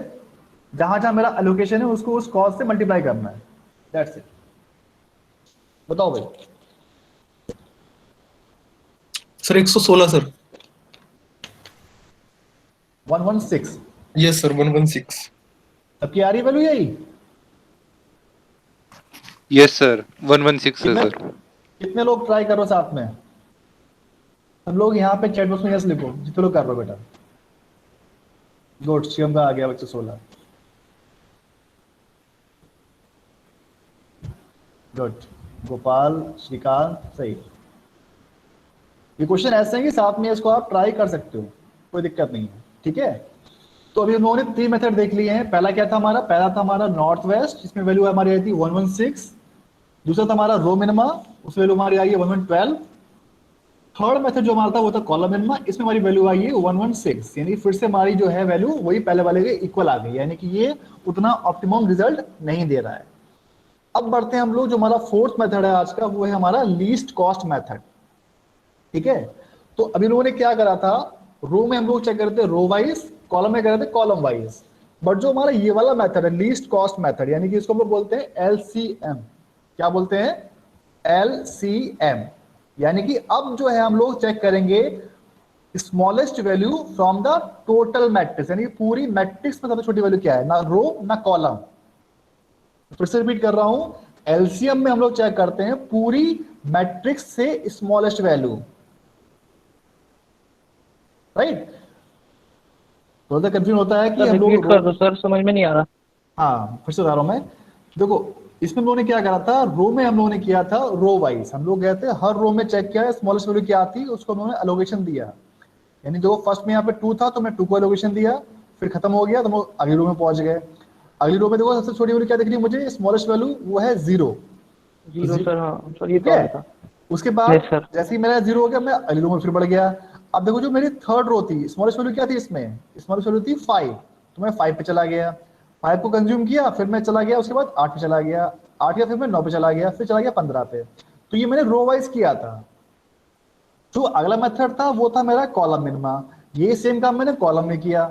जहां जहां मेरा एलोकेशन है उसको उस कॉस्ट से मल्टीप्लाई करना है, दैट्स इट। बताओ भाई। Sir 116 sir. 116 yes sir 116। सबकी आ रही है वैल्यू यही? यस सर 116 है सर। कितने लोग ट्राई कर रहे हो साथ में? हम लोग यहाँ पे चैट बॉक्स में यस लिखो जितने लोग कर रहे हो बेटा। गुड, शिवम का आ गया 116। गुड, गोपाल, श्रीकांत, सही। ये क्वेश्चन ऐसे हैं कि साथ में इसको आप ट्राई कर सकते हो, कोई दिक्कत नहीं है। ठीक है, तो अभी हम लोगों ने 3 मेथड देख लिए हैं। पहला क्या था हमारा, पहला था हमारा नॉर्थ वेस्ट, जिसमें वैल्यू हमारी आई थी 116। दूसरा था हमारा रो मिनिमा, उस वैल्यू हमारी आई है 1112। थर्ड मेथड जो हमारा था वो था कॉलम मिनिमा, इसमें हमारी वैल्यू आई है 116, यानी फिर से हमारी जो है वैल्यू वही पहले वाले के इक्वल आ गई, यानी कि ये उतना ऑप्टिमम रिजल्ट नहीं दे रहा है। अब बढ़ते हैं हम लोग, जो हमारा फोर्थ मेथड है आज का वो है हमारा लीस्ट कॉस्ट मेथड। ठीक है, तो अभी लोगों ने क्या करा था, रो में हम लोग चेक करते रो वाइज, कॉलम में करते कॉलम वाइज, बट जो हमारा ये वाला मेथड है लीस्ट कॉस्ट मेथड, यानी कि इसको हम लोग बोलते हैं LCM। क्या बोलते हैं? LCM, यानी कि अब जो है हम लोग चेक करेंगे smallest value from the total matrix, यानी पूरी मैट्रिक्स में सबसे छोटी वैल्यू क्या है, ना रो ना कॉलम। फिर से रिपीट कर रहा हूं, एलसीएम में हम लोग चेक करते हैं पूरी मैट्रिक्स से स्मॉलेस्ट वैल्यू, राइट। थोड़ा सा कंफ्यूजन होता है कि हम रिपीट लोग कर दो सर, समझ में नहीं आ रहा। हाँ फिर से बता रहा हूं मैं। देखो इसमें हम लोगों ने क्या करा था, रो में हम लोगों ने किया था रो वाइज, हम लोग गए थे हर रो में चेक किया स्मॉलेस्ट वैल्यू क्या आती, उसको हम लोगों ने एलोकेशन दिया। यानी जो फर्स्ट में यहाँ पे 2 था तो मैं 2 को एलोकेशन दिया, फिर खत्म हो गया तो हम अगली रो में पहुंच गए। अगली रो में देखो सबसे छोटी वैल्यू क्या दिख रही है मुझे, स्मॉलेस्ट वैल्यू वो है 0। 0 सर, हाँ सर ये ठीक तो आ है, था। उसके बाद Yes, sir. जैसे ही मेरा 0 हो गया मैं अगली रो में फिर बढ़ गया। अब देखो जो मेरी थर्ड रो थी, स्मॉलेस्ट वैल्यू क्या थी इसमें, स्मॉलेस्ट वैल्यू थी 5, तो मैं 5 पे चला गया, 5 को कंज्यूम किया, फिर मैं चला गया उसके बाद 8 पे चला गया, 8 या फिर मैं 9 पे चला गया, फिर चला गया 15 पे। तो ये मैंने रो वाइज किया था। जो अगला मेथड था वो था मेरा कॉलम मिनिमा, ये सेम काम मैंने कॉलम में किया।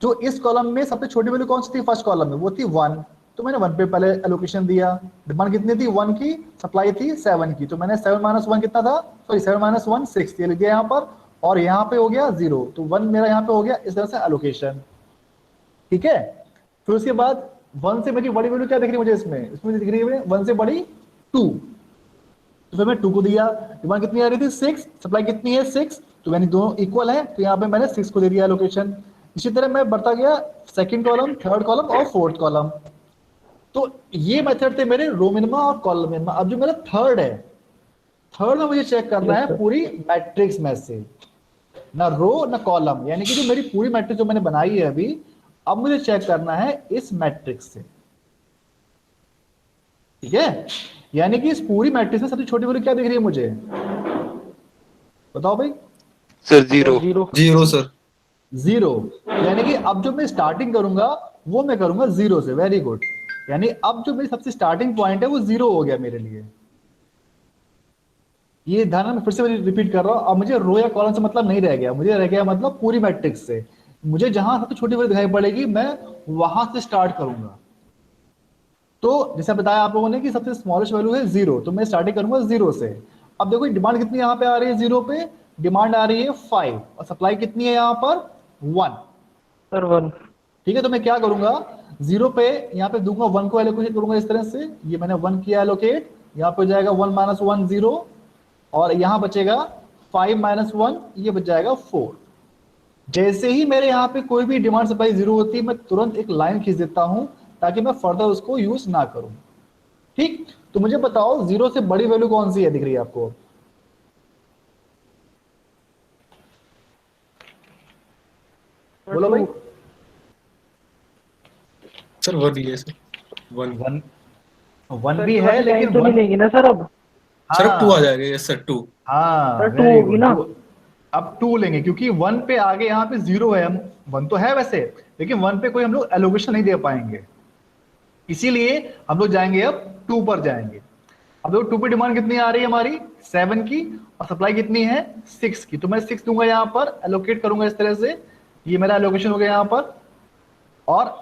जो इस कॉलम में सबसे छोटी वैल्यू कौन सी थी फर्स्ट कॉलम में, वो थी 1, तो मैंने 1 पे पहले एलोकेशन दिया। डिमांड कितनी थी 1 की, सप्लाई थी 7 की, तो मैंने 7 - 1 कितना था, सॉरी 7 - 1 6 ये लिख दिया यहाँ पर, और यहाँ पे हो गया 0, तो 1 मेरा यहाँ पे हो गया इस तरह से एलोकेशन। ठीक है, फिर उसके बाद 1 से मेरी बड़ी वैल्यू क्या दिख रही है मुझे, इसमें दिख रही है 1 से बड़ी 2, तो फिर मैं 2 को दिया। डिमांड कितनी आ रही थी 6, सप्लाई कितनी है 6, तो यानी दोनों इक्वल है, तो यहाँ पे मैंने 6 को दे दिया लोकेशन। इसी तरह मैं बढ़ता गया सेकंड कॉलम, थर्ड कॉलम और फोर्थ कॉलम। तो ये मेथड थे मेरे रो मिनिमा और कॉलम मिनिमा। अब जो मेरा थर्ड है, थर्ड में मुझे चेक करना Yes, है sir. पूरी मैट्रिक्स में से, ना रो ना कॉलम, यानी कि जो मेरी पूरी मैट्रिक्स जो मैंने बनाई है अभी, अब मुझे चेक करना है इस मैट्रिक्स से। ठीक है, यानी कि इस पूरी मैट्रिक्स में सबसे छोटी वैल्यू क्या दिख रही है मुझे, बताओ भाई। Sir zero. Zero. Zero sir. Zero, यानी कि अब जो मैं स्टार्टिंग करूंगा वो मैं करूंगा जीरो से। वेरी गुड, यानी अब जो मेरी सबसे स्टार्टिंग पॉइंट है वो जीरो हो गया मेरे लिए। ये ध्यान में फिर से रिपीट कर रहा हूं, अब मुझे रो या कॉलम से मतलब नहीं रह गया, मुझे रह गया मतलब पूरी मैट्रिक्स से। मुझे जहां सबसे छोटी वैल्यू दिखाई पड़ेगी मैं वहां से स्टार्ट करूंगा। तो जैसे बताया आप लोगों ने कि सबसे स्मॉलेस्ट वैल्यू है जीरो, तो मैं स्टार्टिंग करूंगा जीरो से। अब देखो डिमांड कितनी यहाँ पे आ रही है जीरो पे, डिमांड आ रही है 5 और सप्लाई कितनी है यहाँ पर 1। सर 1। ठीक है, तो मैं क्या करूंगा, जीरो पे यहाँ पे दूंगा 1 को एलोकेट करूंगा इस तरह से, ये मैंने 1 किया एलोकेट, यहाँ पे हो जाएगा 1 माइनस 1 0, और यहाँ बचेगा 5 माइनस 1, ये बच जाएगा 4। जैसे ही मेरे यहाँ पे कोई भी डिमांड सप्लाई जीरो होती है मैं तुरंत एक लाइन खींच देता हूं ताकि मैं फर्दर उसको यूज ना करूं। ठीक, तो मुझे बताओ जीरो से बड़ी वैल्यू कौन सी है दिख रही है आपको, बोलो भाई। सर वन ही है sir, one. One, one sir भी ये है वाली लाइन लेकिन तो नहीं वन, लेंगी ना सर अब? सर अब टू आ हाँ जाएगा, यस सर टू। हाँ सर 2 वेरी होगी गुड। ना? अब टू लेंगे क्योंकि वन पे आगे यहाँ पे जीरो है, हम वन तो है वैसे, लेकिन वन पे कोई हम लोग एलोकेशन नहीं दे पाएंगे, इसीलिए हम लोग जाएंगे अब टू पर जाएंगे। अब देखो टू पे डिमांड कितनी आ रही है हमारी 7 की, और सप्लाई कितनी है 6 की, तो मैं 6 दूंगा यहाँ पर, एलोकेट करूंगा इस तरह से, ये मेरा एलोकेशन हो गया यहाँ पर। और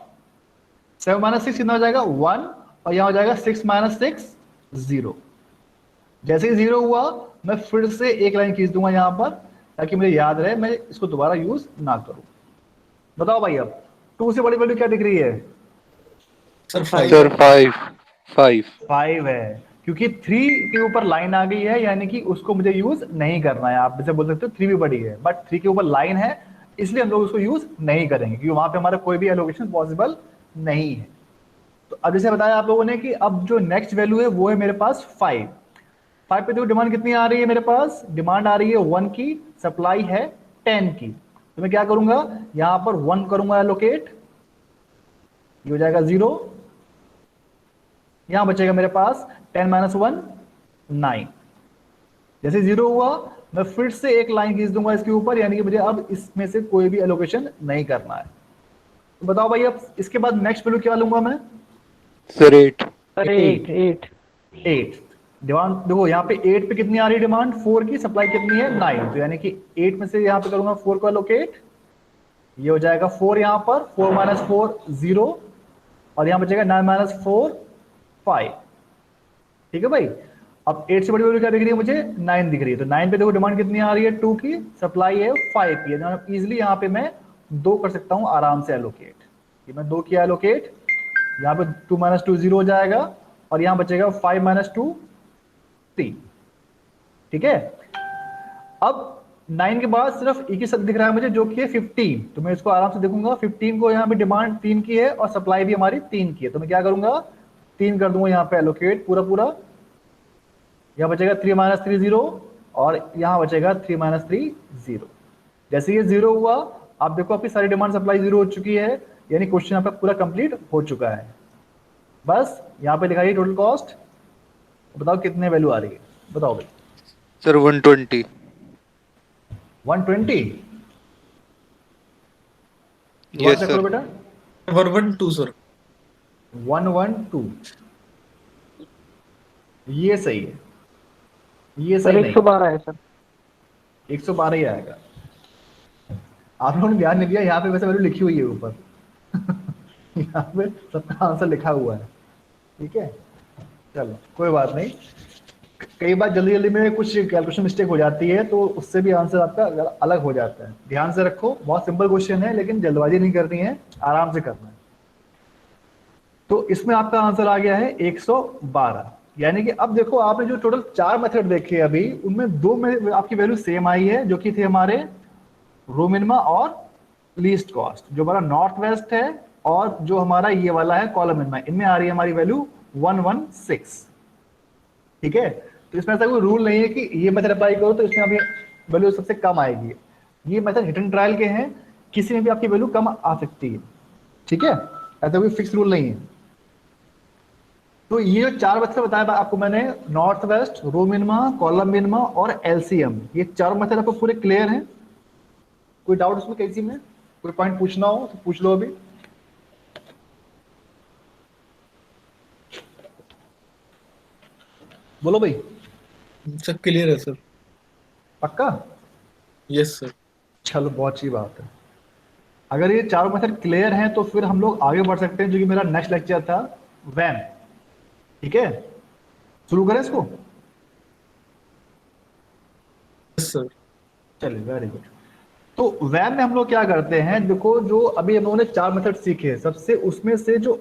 7 माइनस 6 कितना हो जाएगा 1, और यहाँ हो जाएगा 6 माइनस 6 0। जैसे ही जीरो हुआ मैं फिर से एक लाइन खींच दूंगा यहाँ पर ताकि मुझे याद रहे मैं इसको दोबारा यूज ना करूं। बताओ भाई अब टू से बड़ी वैल्यू क्या दिख रही है, सर फाइव। सर 5 5। 5 है, क्योंकि 3 के ऊपर लाइन आ गई है, यानी कि उसको मुझे यूज नहीं करना है। आप जैसे बोल सकते हो 3 भी बड़ी है, बट 3 के ऊपर लाइन है इसलिए हम लोग उसको यूज नहीं करेंगे क्योंकि वहां पे हमारा कोई भी एलोकेशन पॉसिबल नहीं है। तो अब जैसे बताया आप लोगों ने कि अब जो नेक्स्ट वैल्यू है वो है मेरे पास 5। 5 पे देखो डिमांड कितनी आ रही है मेरे पास, डिमांड आ रही है 1 की, सप्लाई है 10 की, तो मैं क्या करूंगा यहां पर 1 करूंगा एलोकेट, ये हो जाएगा 0, यहां बचेगा मेरे पास 10 माइनस 1 9। जैसे 0 हुआ मैं फिर से एक लाइन खींच दूंगा इसके ऊपर, यानी कि मुझे अब इसमें से कोई भी एलोकेशन नहीं करना है। तो बताओ भाई अब इसके बाद नेक्स्ट वैल्यू क्या लूंगा मैं, सर 8। सर 8 8। 8। डिमांड देखो यहाँ पे 8 पे कितनी आ रही है डिमांड 4 की, सप्लाई कितनी है 9, तो यानी कि 8 में से यहाँ पे करूंगा 4 को एलोकेट, ये हो जाएगा 4 यहाँ पर, 4 माइनस 4 0, और यहाँ बचेगा 9 माइनस 4 5। ठीक है भाई, अब 8 से बड़ी वैल्यू क्या दिख रही है मुझे 9 दिख रही है, तो 9 पे देखो डिमांड कितनी आ रही है 2 की, सप्लाई है 5 की, इजिली यहाँ पे मैं 2 कर सकता हूँ आराम से एलोकेट, ये मैं 2 किया एलोकेट, यहाँ पे 2 माइनस 2 0 हो जाएगा, और यहाँ बचेगा 5 माइनस 2 3। ठीक है, अब 9 के बाद सिर्फ एक ही शब्द दिख रहा है मुझे जो कि है 15, तो मैं इसको आराम से देखूंगा 15 को, यहाँ पे डिमांड 3 की है और सप्लाई भी हमारी 3 की है, तो मैं क्या करूंगा 3 कर दूंगा यहाँ पे एलोकेट पूरा पूरा, यहाँ बचेगा 3 माइनस 3 0, और यहाँ बचेगा 3 माइनस 3 0। जैसे ये 0 हुआ आप देखो आपकी सारी डिमांड सप्लाई 0 हो चुकी है, यानी क्वेश्चन आपका पूरा कंप्लीट हो चुका है। बस यहाँ पे दिखाइए टोटल कॉस्ट, बताओ कितने वैल्यू आ रही है, बताओ भाई। सर 120। 120, यस करो सर। बेटा 112 सर। 112, ये सही है, ये सर सही नहीं, 112 है सर। 112 ही आएगा। आप लोगों ने ध्यान नहीं दिया, यहाँ पे वैसे वैल्यू लिखी हुई है ऊपर यहाँ पे सबका आंसर लिखा हुआ है। ठीक है, चलो कोई बात नहीं, कई बार जल्दी जल्दी में कुछ कैलकुलेशन मिस्टेक हो जाती है तो उससे भी आंसर आपका अलग हो जाता है। ध्यान से रखो, बहुत सिंपल क्वेश्चन है लेकिन जल्दबाजी नहीं करनी है, आराम से करना है। तो इसमें आपका आंसर आ गया है 112, यानी कि अब देखो आपने जो टोटल 4 मेथड देखे अभी, उनमें 2 में आपकी वैल्यू सेम आई है जो कि थे हमारे रो मिनिमा और लीस्ट कॉस्ट, जो हमारा नॉर्थ वेस्ट है और जो हमारा ये वाला है कॉलम मिनिमा, इनमें आ रही है हमारी वैल्यू 116। ठीक है, तो इसमें ऐसा कोई रूल नहीं है कि ये मेथड अप्लाई करो तो इसमें अभी वैल्यू सबसे कम आएगी, ये मेथड हिट एंड ट्रायल के हैं, किसी में भी आपकी वैल्यू कम आ सकती है। ठीक है, ऐसा कोई फिक्स रूल नहीं है। तो ये जो चार मेथड बताया आपको मैंने, north west, row minima, column minima और एलसीएम, ये चारों मेथड आपको पूरे क्लियर हैं? कोई डाउट इसमें किसी में, कोई पॉइंट पूछना हो तो पूछ लो अभी। बोलो भाई। सर क्लियर है सर। पक्का? Yes sir. चलो बहुत अच्छी बात है। अगर ये चारों मेथड क्लियर हैं तो फिर हम लोग आगे बढ़ सकते हैं, जो कि मेरा नेक्स्ट लेक्चर था वैम। ठीक है, शुरू करें इसको? Yes sir. चलिए, वेरी गुड। तो वैम में हम लोग क्या करते हैं, देखो जो अभी हम लोगों ने चार मेथड सीखे, सबसे उसमें से जो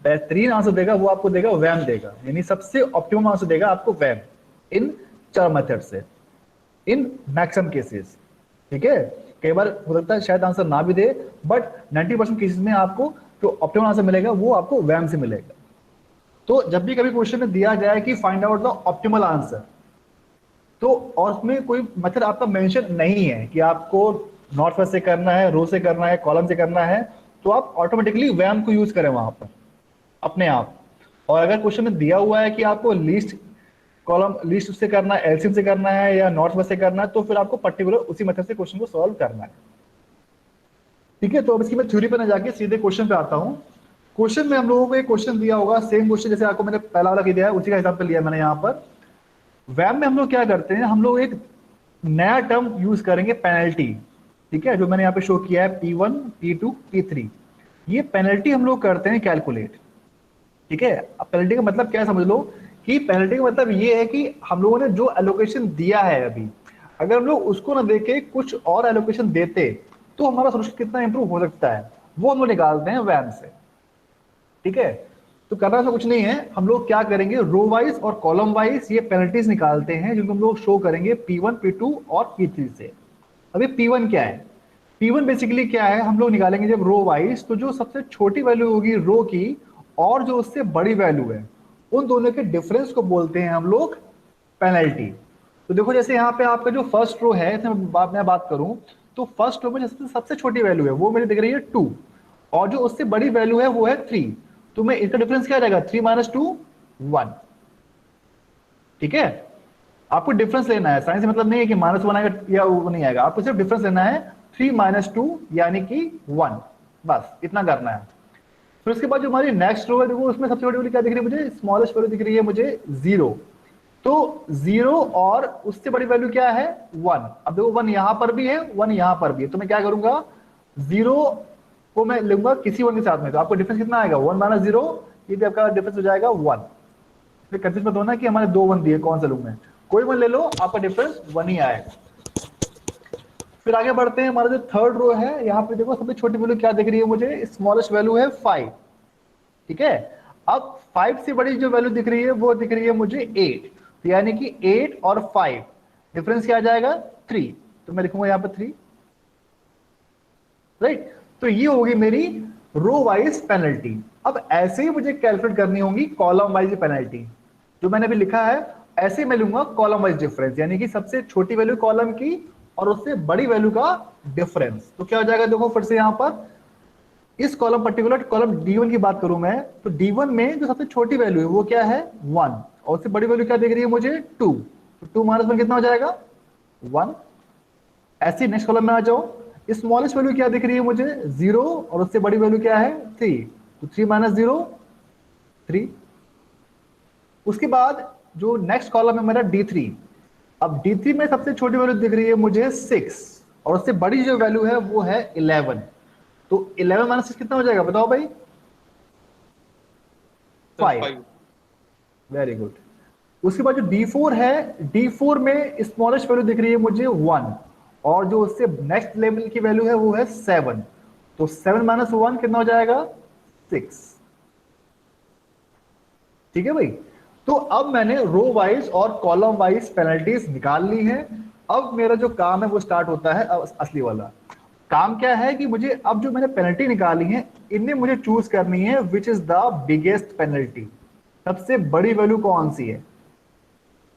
बेहतरीन आंसर देगा वो आपको देगा वैम देगा, यानी सबसे ऑप्टिमम आंसर देगा आपको वैम इन चार मेथड से, इन मैक्सिमम केसेस। ठीक है, कई बार हो सकता है शायद आंसर ना भी दे, बट 90% केसेस में आपको जो ऑप्टिमम आंसर मिलेगा वो आपको वैम से मिलेगा। तो जब भी कभी क्वेश्चन में दिया जाए कि find out the optimal answer, तो और उसमें कोई मेथड आपका मेंशन नहीं है कि आपको नॉर्थ वेस्ट से करना है, रो से करना है, कॉलम से करना है, तो आप ऑटोमेटिकली वैम को यूज करें वहां पर अपने आप। और अगर क्वेश्चन में दिया हुआ है कि आपको लीस्ट कॉलम, लीस्ट से करना है, एलसीएम से करना है या नॉर्थ वेस्ट से करना है, तो फिर आपको पर्टिकुलर उसी मेथड से क्वेश्चन को सॉल्व करना है। ठीक है, तो अब इसकी मैं थ्योरी पर ना जाके सीधे क्वेश्चन पे आता हूँ। क्वेश्चन में हम लोगों को एक क्वेश्चन दिया होगा, सेम क्वेश्चन जैसे आपको मैंने पहला वाला दिया है उसी का हिसाब से लिया मैंने यहाँ पर। वैम में हम लोग क्या करते हैं, हम लोग एक नया टर्म यूज करेंगे, पेनल्टी। ठीक है, जो मैंने यहाँ पे शो किया है P1, P2, P3, ये पेनल्टी हम लोग करते हैं कैलकुलेट। ठीक है, अब पेनल्टी का मतलब क्या है समझ लो, कि पेनल्टी का मतलब ये है कि हम लोगों ने जो एलोकेशन दिया है अभी, अगर हम लोग उसको ना देके कुछ और एलोकेशन देते तो हमारा सोल्यूशन कितना इंप्रूव हो सकता है, वो हम लोग निकालते हैं वैम से। ठीक है, तो करना ऐसा कुछ नहीं है, हम लोग क्या करेंगे, रो वाइज और कॉलम वाइज ये पेनल्टीज निकालते हैं, जिनको हम लोग शो करेंगे P1, P2 और P3 से। अभी P1 क्या है, P1 बेसिकली क्या है, हम लोग निकालेंगे जब रो वाइज, तो जो सबसे छोटी वैल्यू होगी रो की और जो उससे बड़ी वैल्यू है, उन दोनों के डिफरेंस को बोलते हैं हम लोग पेनल्टी। तो देखो जैसे यहाँ पे आपका जो फर्स्ट रो है, मैं बात करूं तो फर्स्ट रो में जैसे सबसे छोटी वैल्यू है वो मेरी दिख रही है 2, और जो उससे बड़ी वैल्यू है वो है 3, तो मैं इसका डिफरेंस क्या रहेगा, 3 - 2 1। ठीक है, आपको डिफरेंस लेना है, साइंस मतलब नहीं है कि -1 आएगा या वो नहीं आएगा, आपको सिर्फ डिफरेंस लेना है, 3 - 2 यानी कि 1, बस इतना करना है। फिर उसके बाद जो हमारी नेक्स्ट रो है, देखो उसमें सबसे बड़ी वैल्यू क्या दिख रही है मुझे, स्मॉलेस्ट वैल्यू दिख रही है मुझे 0, तो 0 और उससे बड़ी वैल्यू क्या है 1। अब देखो 1 यहां पर भी है, 1 यहां पर भी है, तो मैं क्या करूंगा, 0 को मैं लूंगा किसी 1 के साथ में, तो आपको डिफरेंस कितना आएगा, 1 - 0, ये भी आपका डिफरेंस हो जाएगा 1। फिर कंफ्यूज मत होना कि हमारे 2 1 दिए, कौन सा लूं मैं, कोई 1 ले लो, आपका डिफरेंस 1 ही आएगा। फिर आगे बढ़ते हैं, हमारा जो थर्ड रो है, यहाँ पे देखो सबसे छोटी वैल्यू क्या दिख रही है मुझे, स्मॉलेस्ट वैल्यू है 5। ठीक है, अब 5 से बड़ी जो वैल्यू दिख रही है वो दिख रही है मुझे 8, तो यानी कि 8 और 5 डिफरेंस क्या आ जाएगा 3, तो मैं लिखूंगा यहाँ पे 3, राइट। तो ये होगी मेरी रो वाइज पेनल्टी। अब ऐसे ही मुझे कैलकुलेट करनी होगी कॉलम वाइज पेनल्टी, जो मैंने अभी लिखा है ऐसे मैं लूंगा कॉलम वाइज डिफरेंस, यानी कि सबसे छोटी वैल्यू कॉलम की और उससे बड़ी वैल्यू का डिफरेंस। तो क्या हो जाएगा, देखो फिर से यहां पर इस कॉलम, पर्टिकुलर कॉलम D1 की बात करूं मैं, तो D1 में जो सबसे छोटी वैल्यू है वो क्या है 1, और उससे बड़ी वैल्यू क्या दिख रही है मुझे 2, तो 2 - 1 कितना हो जाएगा 1। ऐसे नेक्स्ट कॉलम में आ जाओ, स्मॉलेस्ट वैल्यू क्या दिख रही है मुझे 0, और उससे बड़ी वैल्यू क्या है 3, तो 3 - 0 3। उसके बाद जो नेक्स्ट कॉलम है मेरा D3, अब D3 में सबसे छोटी वैल्यू दिख रही है मुझे 6, और उससे बड़ी जो वैल्यू है वो है 11, तो 11 - 6 कितना हो जाएगा बताओ भाई, 5। Very good. उसके बाद जो D4 है, D4 में स्मॉलेस्ट वैल्यू दिख रही है मुझे 1, और जो उससे नेक्स्ट लेवल की वैल्यू है वो है 7, तो 7 - 1 कितना हो जाएगा 6। ठीक है भाई, तो अब मैंने रो वाइज और कॉलम वाइज पेनल्टीज निकाल ली है। अब मेरा जो काम है वो स्टार्ट होता है, अब असली वाला काम क्या है कि मुझे अब जो मैंने पेनल्टी निकाली है इनमें मुझे चूज करनी है which is the biggest penalty, सबसे बड़ी वैल्यू कौन सी है।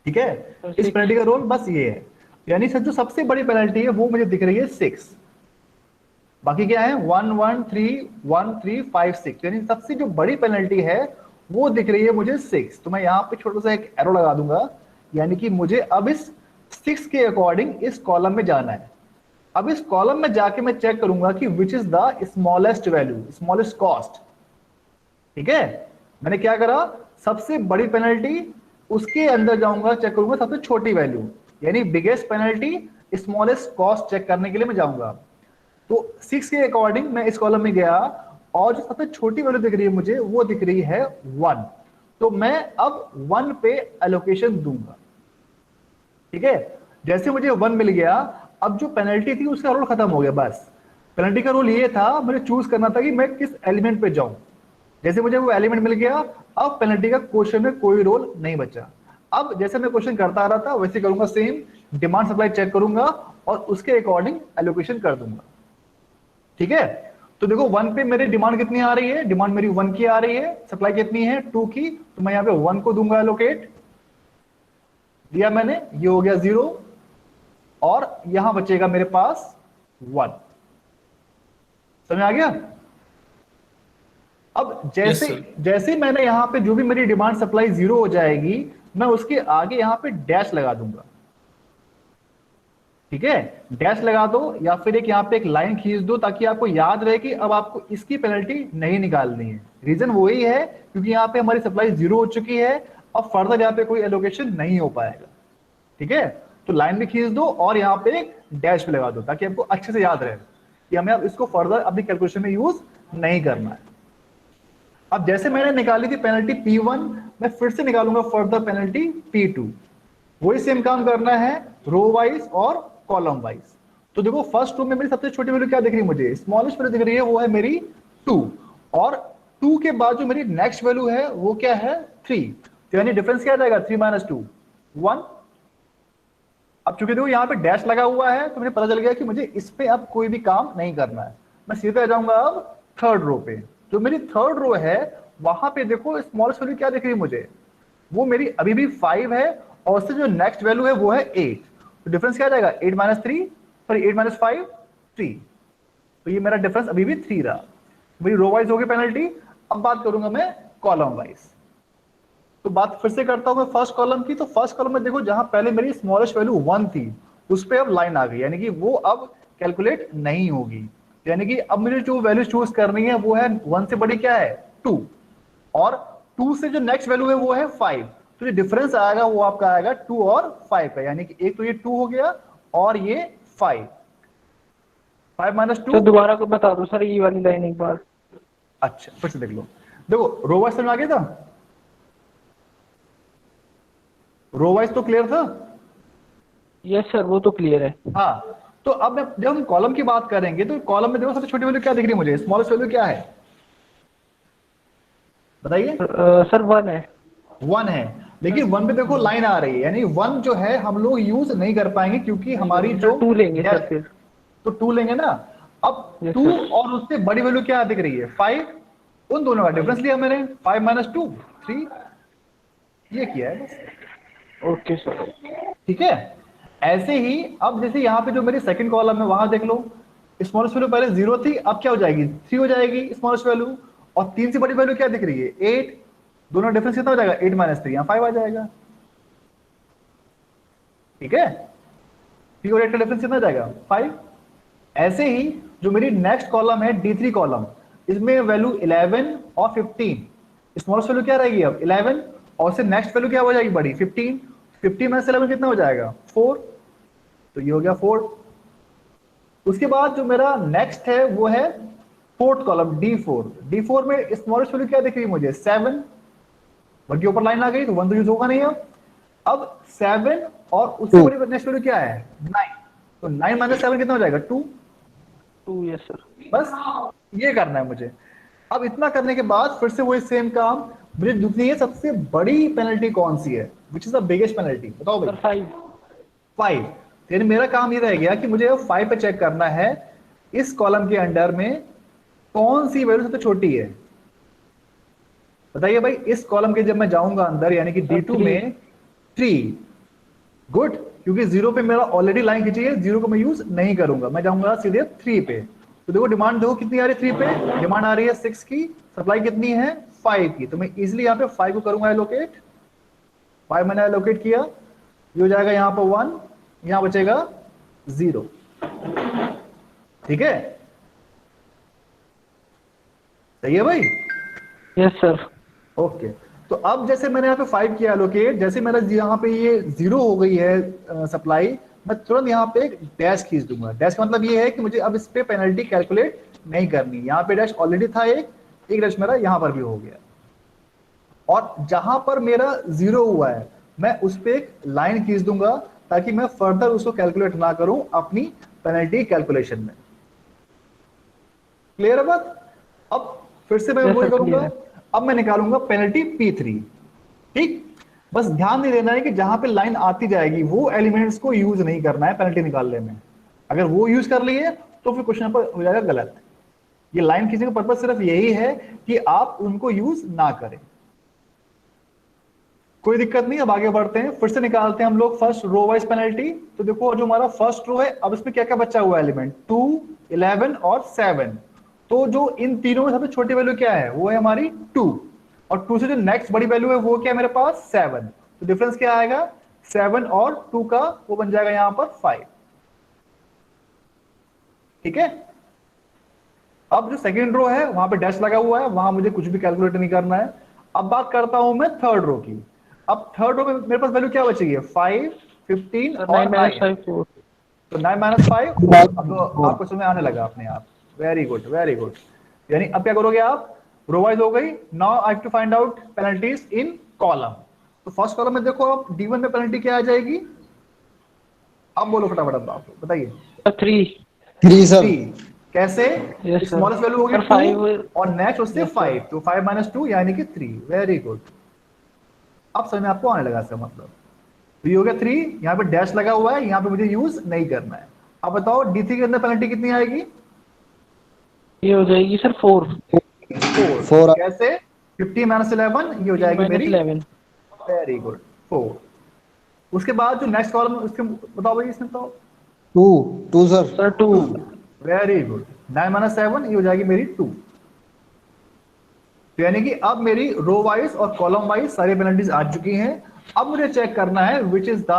ठीक है, इस पेनल्टी का रोल बस ये है, यानी जो सबसे बड़ी पेनल्टी है वो मुझे दिख रही है 6, बाकी क्या है 1 1 3 1 3 5 6, यानी सबसे जो बड़ी पेनल्टी है वो दिख रही है मुझे 6। तो मैं यहाँ पे छोटा सा एक एरो लगा दूंगा, यानी कि मुझे अब इस 6 के अकॉर्डिंग इस कॉलम में जाना है। अब इस कॉलम में जाके मैं चेक करूंगा कि which is the smallest value, smallest cost. ठीक है, मैंने क्या करा, सबसे बड़ी पेनल्टी उसके अंदर जाऊंगा, चेक करूंगा सबसे छोटी वैल्यू, यानी biggest penalty smallest cost check करने के लिए मैं जाऊंगा। तो 6 के अकॉर्डिंग मैं इस कॉलम में गया और जो सबसे छोटी वैल्यू दिख रही है मुझे वो दिख रही है 1। तो मैं अब 1 पे एलोकेशन दूंगा। ठीक है, जैसे मुझे 1 मिल गया, अब जो पेनल्टी थी उसका रोल खत्म हो गया। बस पेनल्टी का रोल ये था, मुझे चूज करना था कि मैं किस एलिमेंट पे जाऊं। जैसे मुझे वो एलिमेंट मिल गया, अब पेनल्टी का क्वेश्चन में कोई रोल नहीं बचा। अब जैसे मैं क्वेश्चन करता आ रहा था वैसे करूंगा, सेम डिमांड सप्लाई चेक करूंगा और उसके अकॉर्डिंग एलोकेशन कर दूंगा। ठीक है, तो देखो 1 पे मेरी डिमांड कितनी आ रही है, डिमांड मेरी 1 की आ रही है, सप्लाई कितनी है 2 की, तो मैं यहाँ पे 1 को दूंगा एलोकेट, दिया मैंने, ये हो गया 0 और यहां बचेगा मेरे पास 1। समझ आ गया। अब जैसे जैसे मैंने यहां पे जो भी मेरी डिमांड सप्लाई 0 हो जाएगी, मैं उसके आगे यहां पे डैश लगा दूंगा। ठीक है, डैश लगा दो या फिर एक यहाँ पे एक लाइन खींच दो ताकि आपको याद रहे कि अब आपको इसकी पेनल्टी नहीं निकालनी है। रीजन वही है क्योंकि यहाँ पे हमारी सप्लाई 0 हो चुकी है, अब फर्दर यहाँ पे कोई एलोकेशन नहीं हो पाएगा। ठीक है, तो लाइन भी खींच दो और यहाँ पे एक डैश भी लगा दो ताकि आपको अच्छे से याद रहे कि हमें अब इसको फर्दर अपनी कैलकुलेशन में यूज नहीं करना है। अब जैसे मैंने निकाली थी पेनल्टी P1, मैं फिर से निकालूंगा फर्दर पेनल्टी P2। वही सेम काम करना है रो वाइज और कॉलम वाइज। तो देखो फर्स्ट रो में मेरी सबसे छोटी वैल्यू क्या दिख रही है मुझे, स्मॉलेस्ट वैल्यू दिख रही है, वो है मेरी 2। और 2 के बाद जो मेरी नेक्स्ट वैल्यू है वो क्या है 3। तो यानी डिफरेंस क्या आ जाएगा 3 माइनस 2 1। अब चूंकि देखो यहाँ पे डैश लगा हुआ है तो मुझे पता चल गया कि मुझे इस पे अब कोई भी काम नहीं करना है। मैं सीधे आ जाऊंगा अब थर्ड रो पे। जो मेरी थर्ड रो है वहां पे देखो स्मॉलेस्ट वैल्यू क्या दिख रही है मुझे, वो मेरी अभी भी 5 है और उससे जो नेक्स्ट वैल्यू है वो है 8। तो डिफरेंस क्या आ जाएगा 8 माइनस 3, सॉरी 8 माइनस 5 3। तो ये मेरा डिफरेंस अभी भी 3 रहा। मेरी रो वाइज होगी पेनल्टी। अब बात करूंगा मैं कॉलम वाइज। तो बात फिर से करता हूं मैं फर्स्ट कॉलम की। तो फर्स्ट कॉलम में देखो जहां पहले मेरी स्मॉलेस्ट वैल्यू 1 थी उस पे अब लाइन आ गई, यानी कि वो अब कैलकुलेट नहीं होगी। यानी कि अब मुझे जो वैल्यू चूज करनी है वो है 1 से बड़ी क्या है 2 और 2 से जो नेक्स्ट वैल्यू है वो है 5। तो जो डिफरेंस आएगा वो आपका आएगा 2 और 5 का, यानी कि एक तो ये 2 हो गया और ये 5 माइनस 2। तो दोबारा को बता दो सर ये वाली लाइन एक बार। अच्छा फिर से देख लो, देखो रो वाइज समझ आ गया था, रो वाइज तो क्लियर था। यस सर वो तो क्लियर है। हाँ, तो अब जब हम कॉलम की बात करेंगे तो कॉलम में देखो सबसे छोटी वैल्यू क्या दिख रही है मुझे, स्मॉलेस्ट वैल्यू क्या है बताइए। सर 1 है। 1 है, लेकिन 1 पे देखो लाइन आ रही है, यानी 1 जो है हम लोग यूज नहीं कर पाएंगे क्योंकि हमारी जो 2 लेंगे सर फिर। तो 2 लेंगे ना। अब 2 और उससे बड़ी वैल्यू क्या दिख रही है 5, उन दोनों का डिफरेंस लिया मैंने 5 माइनस 2 3, ये किया है बस। Okay sir. ठीक है, ऐसे ही अब जैसे यहाँ पे जो मेरी सेकंड कॉलम है वहां देख लो, स्मॉलेस्ट वैल्यू पहले 0 थी, अब क्या हो जाएगी 3 हो जाएगी स्मॉलेस्ट वैल्यू, और 3 से बड़ी वैल्यू क्या दिख रही है 8, दोनों डिफरेंस कितना हो जाएगा 8 माइनस 3, यहाँ 5 आ जाएगा। ठीक है, 3 और 8 का डिफरेंस कितना आ जाएगा 5। ऐसे ही जो मेरी नेक्स्ट कॉलम है D3 कॉलम, इसमें वैल्यू 11 और 15, स्मॉलेस्ट वैल्यू क्या रहेगी अब 11 और से नेक्स्ट वैल्यू क्या हो जाएगी बड़ी 15, 15 में से 11 कितना हो जाएगा 4, तो ये हो गया 4। उसके बाद जो मेरा नेक्स्ट है वो है फोर्थ कॉलम D4 में स्मॉलेस्ट वैल्यू क्या दिख रही है मुझे 7, 1 के ऊपर लाइन आ गई तो 1 तो यूज होगा नहीं। अब 7 और उससे बड़ी नेक्स्ट वैल्यू क्या है 9, तो 9 माइनस 7 कितना हो जाएगा 2। Yes sir. बस ये करना है मुझे। अब इतना करने के बाद फिर से वही सेम काम, मुझे दूसरी है सबसे बड़ी पेनल्टी कौन सी है, which is the biggest penalty, बताओ भाई। 5। यानी मेरा काम ये रह गया कि मुझे 5 पे चेक करना है इस कॉलम के अंडर में कौन सी वैल्यू सबसे छोटी है, बताइए भाई। इस कॉलम के जब मैं जाऊंगा अंदर यानी कि D2 में 3, गुड, क्योंकि 0 पे मेरा ऑलरेडी लाइन खींची है, 0 को मैं यूज नहीं करूंगा, मैं जाऊंगा सीधे 3 पे। तो देखो डिमांड देखो कितनी आ रही है 3 पे, डिमांड आ रही है 6 की, सप्लाई कितनी है 5 की, तो मैं इजिली यहाँ पे 5 को करूंगा एलोकेट। 5 मैंने एलोकेट किया, ये हो जाएगा यहाँ पर 1, यहाँ बचेगा 0। ठीक है, सही है भाई? Yes sir. ओके, तो अब जैसे मैंने यहाँ पे 5 किया एलोकेट, जैसे मेरा यहाँ पे ये 0 हो गई है सप्लाई, मैं तुरंत यहाँ पे एक डैश खींच दूंगा। डैश का मतलब ये है कि मुझे अब इस पे पेनल्टी कैलकुलेट नहीं करनी। यहाँ पे डैश ऑलरेडी था, एक डैश मेरा यहाँ पर भी हो गया, और जहां पर मेरा 0 हुआ है मैं उस पे एक लाइन खींच दूंगा ताकि मैं फर्दर उसको कैलकुलेट ना करूं अपनी पेनल्टी कैलकुलेशन में। क्लियर है बात? अब फिर से मैं Yes, वही sir, करूंगा, clear है। अब मैं निकालूंगा पेनल्टी P3। ठीक, बस ध्यान नहीं देना है कि जहां पे लाइन आती जाएगी वो एलिमेंट्स को यूज नहीं करना है पेनल्टी निकालने में। अगर वो यूज कर लिए तो फिर क्वेश्चन पर हो जाएगा गलत। ये लाइन खींचने का पर्पज सिर्फ यही है कि आप उनको यूज ना करें। कोई दिक्कत नहीं, अब आगे बढ़ते हैं, फिर से निकालते हैं हम लोग फर्स्ट रो वाइज पेनल्टी। तो देखो जो हमारा फर्स्ट रो है, अब इसमें क्या क्या बचा हुआ है एलिमेंट, 2, 11 और 7। तो जो इन तीनों में सबसे छोटी वैल्यू क्या है, वो है हमारी 2, और 2 से जो नेक्स्ट बड़ी वैल्यू है वो क्या है मेरे पास, 7। तो डिफरेंस क्या आएगा, 7 और 2 का, वो बन जाएगा यहां पर 5। ठीक है, अब जो सेकेंड रो है वहां पे डैश लगा हुआ है, वहां मुझे कुछ भी कैलकुलेट नहीं करना है। अब बात करता हूं मैं थर्ड रो की। अब थर्ड रो में मेरे पास वैल्यू क्या बचेगी, 5, 15 सर और 9 माइनस 9। 5 4। तो 9 माइनस 5 4। अब तो आपको समझ में आने लगा अपने आप। Very good, very good. यानी अब क्या करोगे आप, रो वाइज हो गई। Now I have to find out penalties in column. तो फर्स्ट कॉलम में देखो आप D1 में पेनल्टी क्या आ जाएगी, अब बोलो फटाफट, अब आप बताइए। 3। 3 सर। 3 कैसे, Yes, sir. स्मॉलेस्ट वैल्यू होगी Sir, 2 5 और नेक्स्ट उससे Yes, sir. 5, तो 5 माइनस 2 यानी कि 3। वेरी गुड, अब समझ में आपको आने लगा इसका मतलब। तो ये हो गया 3, यहाँ पे डैश लगा हुआ है, यहाँ पे मुझे यूज नहीं करना है। अब बताओ D3 के अंदर पेनल्टी कितनी आएगी, ये हो जाएगी सर 4। 4 कैसे, 15 माइनस 11, ये हो जाएगी माइनस मेरी 11। Very good 4। उसके बाद जो नेक्स्ट कॉलम उसके बताओ भाई, इसमें बताओ। 2 sir. Sir 2। Very good, 9 minus 7, ये हो जाएगी मेरी 2। तो यानी कि अब मेरी रो वाइज और कॉलम वाइज सारी पेनल्टीज आ चुकी हैं। अब मुझे चेक करना है which is the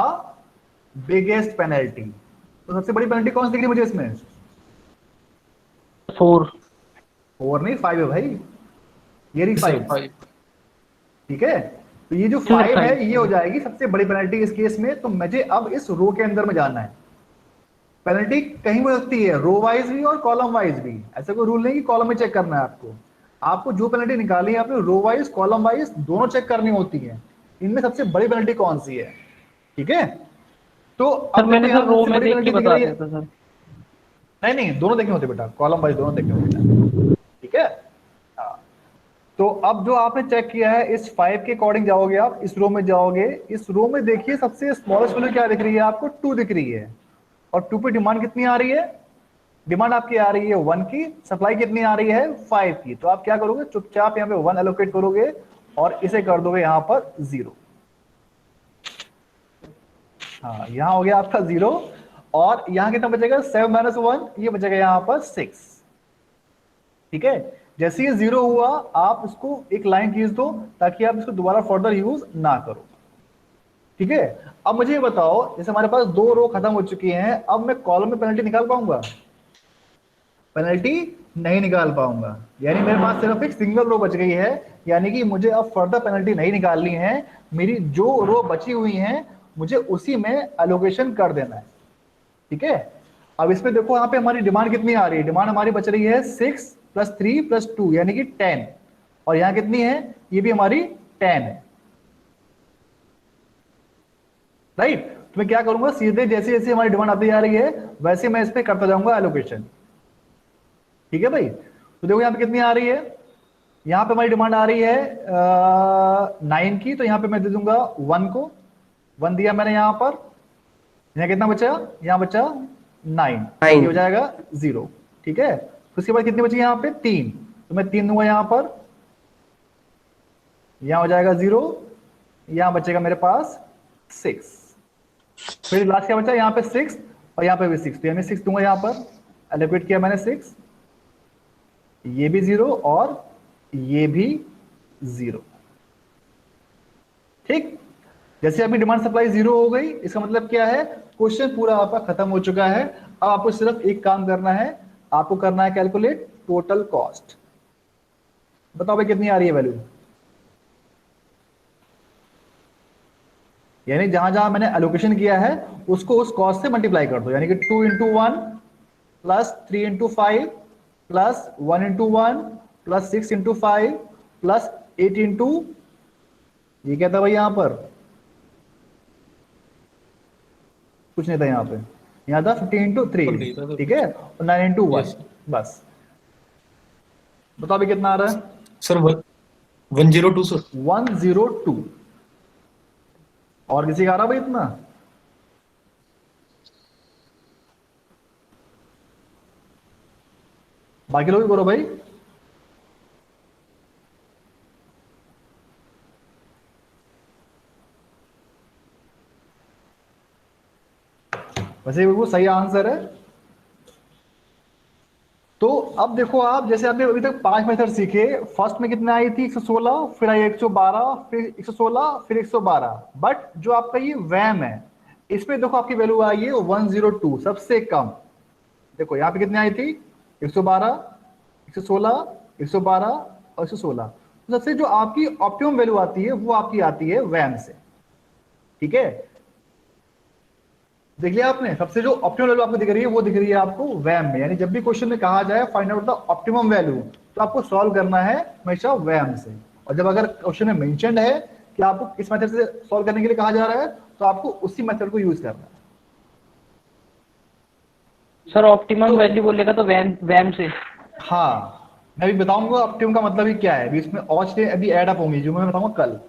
biggest penalty. तो सबसे बड़ी पेनल्टी कौन सी दिख रही है मुझे इसमें, 4। 4 नहीं 5 है भाई, ये रही 5। 5। ठीक है, तो ये जो Sir, 5 है five. ये हो जाएगी सबसे बड़ी पेनल्टी इस केस में। तो मुझे अब इस रो के अंदर में जाना है। पेनल्टी कहीं हो सकती है रो वाइज भी और कॉलम वाइज भी, ऐसा कोई रूल नहीं कि कॉलम में चेक करना है आपको। आपको जो पेनल्टी निकाली है आपने रो वाइज कॉलम वाइज दोनों चेक करनी होती है। इनमें सबसे बड़ी पेनल्टी कौन सी है, ठीक है? तो सर अब मैंने देखो सर यहाँ रो सबसे में बड़ी देख के पेनल्टी दिख बता रही दिया है। था सर। नहीं नहीं, दोनों देखने होते बेटा, कॉलम वाइज दोनों देखने होते। ठीक है, हाँ। तो अब जो आपने चेक किया है इस 5 के अकॉर्डिंग जाओगे आप, इस रो में जाओगे, इस रो में देखिए सबसे स्मॉलेस्ट वैल्यू क्या दिख रही है आपको, 2 दिख रही है। और 2 पे डिमांड कितनी आ रही है, डिमांड आपकी आ रही है 1 की, सप्लाई कितनी आ रही है 5 की। तो आप क्या करोगे, चुपचाप यहाँ पे 1 एलोकेट करोगे और इसे कर दोगे यहाँ पर 0। हाँ, यहाँ हो गया आपका 0, और यहाँ कितना बचेगा, 7 माइनस 1, ये बचेगा यहाँ पर 6। ठीक है, जैसे ये 0 हुआ आप इसको एक लाइन खींच दो ताकि आप इसको दोबारा फर्दर यूज ना करो। ठीक है, अब मुझे ये बताओ, जैसे हमारे पास 2 रो खत्म हो चुकी हैं, अब मैं कॉलम में पेनल्टी निकाल पाऊंगा, पेनल्टी नहीं निकाल पाऊंगा। यानी मेरे पास सिर्फ एक सिंगल रो बच गई है, यानी कि मुझे अब फर्दर पेनल्टी नहीं निकालनी है। मेरी जो रो बची हुई हैं मुझे उसी में एलोकेशन कर देना है। ठीक है, अब इसमें देखो यहाँ पे हमारी डिमांड कितनी आ रही है, डिमांड हमारी बच रही है 6 + 3 + 2 यानी कि 10, और यहाँ कितनी है, ये भी हमारी 10 है। राइट, तो मैं क्या करूंगा, सीधे जैसे जैसे हमारी डिमांड आती जा रही है वैसे मैं इस पे करता जाऊंगा एलोकेशन। ठीक है भाई, तो देखो यहाँ पे कितनी आ रही है, यहाँ पे हमारी डिमांड आ रही है 9 की, तो यहाँ पे मैं दे दूंगा 1 को, 1 दिया मैंने यहाँ पर। यहाँ कितना बचा, यहाँ बचा 9, ये हो जाएगा 0। ठीक है, तो उसके बाद कितनी बची यहाँ पे 3, तो मैं 3 दूंगा यहाँ पर, यहाँ हो जाएगा 0, यहाँ बचेगा मेरे पास 6। फिर लास्ट क्या बचा, यहाँ पे 6 और यहाँ पे भी 6, तो यानी 6 दूंगा यहाँ पर, एलोकेट किया मैंने 6, ये भी 0 और ये भी 0। ठीक, जैसे अभी डिमांड सप्लाई 0 हो गई, इसका मतलब क्या है, क्वेश्चन पूरा आपका खत्म हो चुका है। अब आपको सिर्फ एक काम करना है, आपको करना है कैलकुलेट टोटल कॉस्ट। बताओ भाई कितनी आ रही है वैल्यू, यानी जहां जहां मैंने एलोकेशन किया है उसको उस कॉस्ट से मल्टीप्लाई कर दो, यानी कि 2 into 1 plus 3 into 5 plus 1 into 1 plus 6 into 5 plus 8 into, ये क्या था भाई, यहां पर कुछ नहीं था, यहाँ पे यहाँ था 15 इंटू 3, नहीं था तो ठीक है, और 9 इंटू 1, Yes. बस। बताओ अभी कितना आ रहा है, सर 102 सर। 102। और किसी का आ रहा भाई इतना, बाकी लोग भी करो भाई। वैसे बिल्कुल सही आंसर है। तो अब देखो आप, जैसे आपने अभी तक 5 मेथड सीखे, फर्स्ट में कितने आई थी 116, फिर आई 112, फिर 116, फिर 112, बट जो आपका ये वैम है इसमें देखो आपकी वैल्यू आई है 102, सबसे कम। देखो यहाँ पे कितने आई थी, 112, 116, 112 और 116। तो सबसे जो आपकी ऑप्टिमम वैल्यू आती है वो आपकी आती है वैम से, ठीक है। देख लिया आपने, सबसे जो ऑप्टिमम वैल्यू आपको दिख रही है वो दिख रही है आपको वैम में, यानी जब भी क्वेश्चन में कहा जाए find out the optimum value, तो आपको सॉल्व करना है हमेशा वैम से। और जब अगर क्वेश्चन में मेंशन्ड है कि आपको किस मेथड से सॉल्व करने के लिए कहा जा रहा है, तो आपको उसी मेथड को यूज करना है। सर ऑप्टिमम वैल्यू बोलेगा तो वैम वैम से। हाँ, मैं भी बताऊंगा ऑप्टिमम का मतलब ही क्या है, अभी इसमें और चीजें अभी ऐड अप होंगी जो मैं बताऊंगा कल,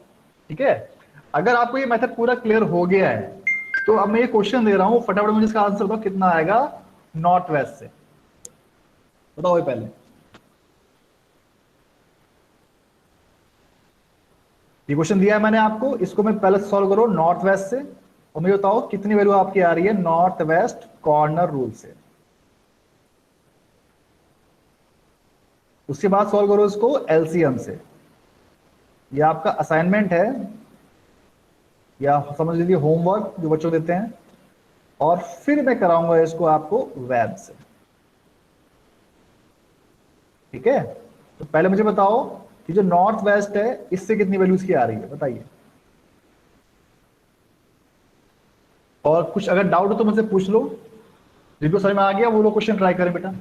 ठीक है। अगर आपको ये मेथड पूरा क्लियर हो गया है, तो अब मैं ये क्वेश्चन दे रहा हूं, फटाफट मुझे इसका आंसर बताओ कितना आएगा नॉर्थ वेस्ट से, बताओ ये पहले। ये क्वेश्चन दिया है मैंने आपको, इसको मैं पहले सॉल्व करो नॉर्थ वेस्ट से, और मुझे बताओ कितनी वैल्यू आपकी आ रही है नॉर्थ वेस्ट कॉर्नर रूल से। उसके बाद सॉल्व करो इसको एलसीएम से। ये आपका असाइनमेंट है, या समझ लीजिए होमवर्क जो बच्चों देते हैं, और फिर मैं कराऊंगा इसको आपको वेब से, ठीक है। तो पहले मुझे बताओ कि जो नॉर्थ वेस्ट है इससे कितनी वैल्यूज की आ रही है, बताइए। और कुछ अगर डाउट हो तो मुझसे पूछ लो, जिनको समझ में आ गया वो लोग क्वेश्चन ट्राई करें बेटा।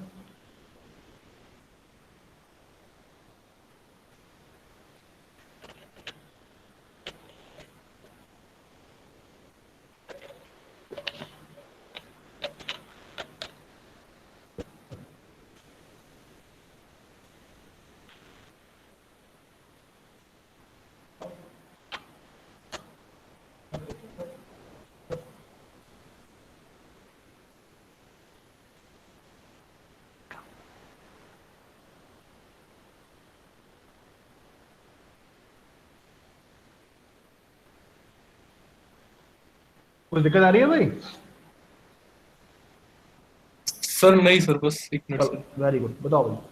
कुछ दिक्कत आ रही है भाई? सर नहीं सर, बस एक मिनट चलो सर। वेरी गुड, बताओ भाई।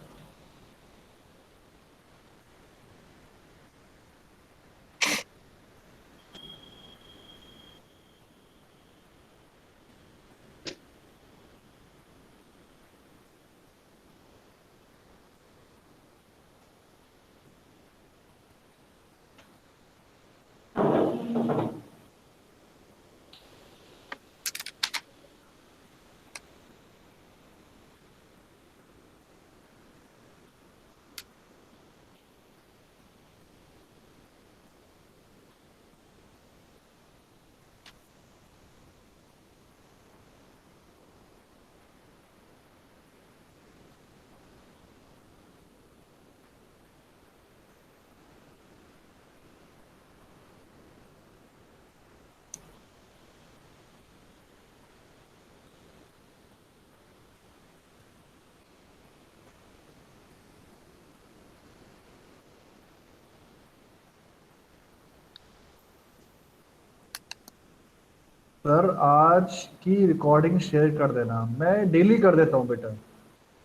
सर आज की रिकॉर्डिंग शेयर कर देना, मैं डेली कर देता हूँ बेटा,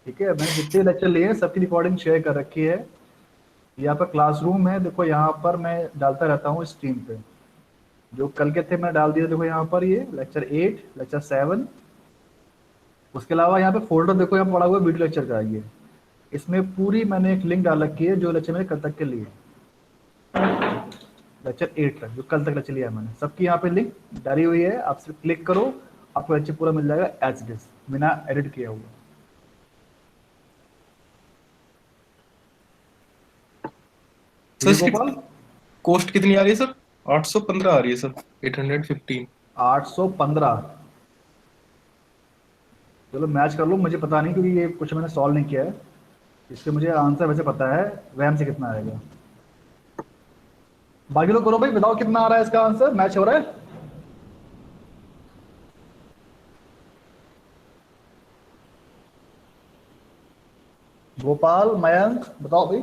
ठीक है। मैंने जितने लेक्चर लिए हैं सबकी रिकॉर्डिंग शेयर कर रखी है, ये आपका क्लासरूम है, देखो यहाँ पर मैं डालता रहता हूँ स्ट्रीम पे, जो कल के थे मैं डाल दिया, देखो यहाँ पर ये लेक्चर 8, लेक्चर 7। उसके अलावा यहाँ पे फोल्डर देखो, यहाँ पड़ा हुआ है वीडियो लेक्चर का, ये इसमें पूरी मैंने एक लिंक डाल रखी है जो लेक्चर मेरे कल तक के लिए, लेक्चर 8 तक जो कल तक लेक्चर लिया है मैंने, सबकी यहाँ पे लिंक डाली हुई है। आप सिर्फ क्लिक करो, आपको लेक्चर पूरा मिल जाएगा एज इट इज, बिना एडिट किया हुआ। सर ठीक है गोपाल? कॉस्ट कितनी आ रही है सर? 815 आ रही है सर, 815। 815। चलो मैच कर लो, मुझे पता नहीं क्योंकि ये कुछ मैंने सॉल्व नहीं किया है, इसके मुझे आंसर वैसे पता है वैम से कितना आएगा। बाकी लोग करो भाई, बताओ कितना आ रहा है इसका आंसर, मैच हो रहा है? गोपाल, मयंक, बताओ भाई।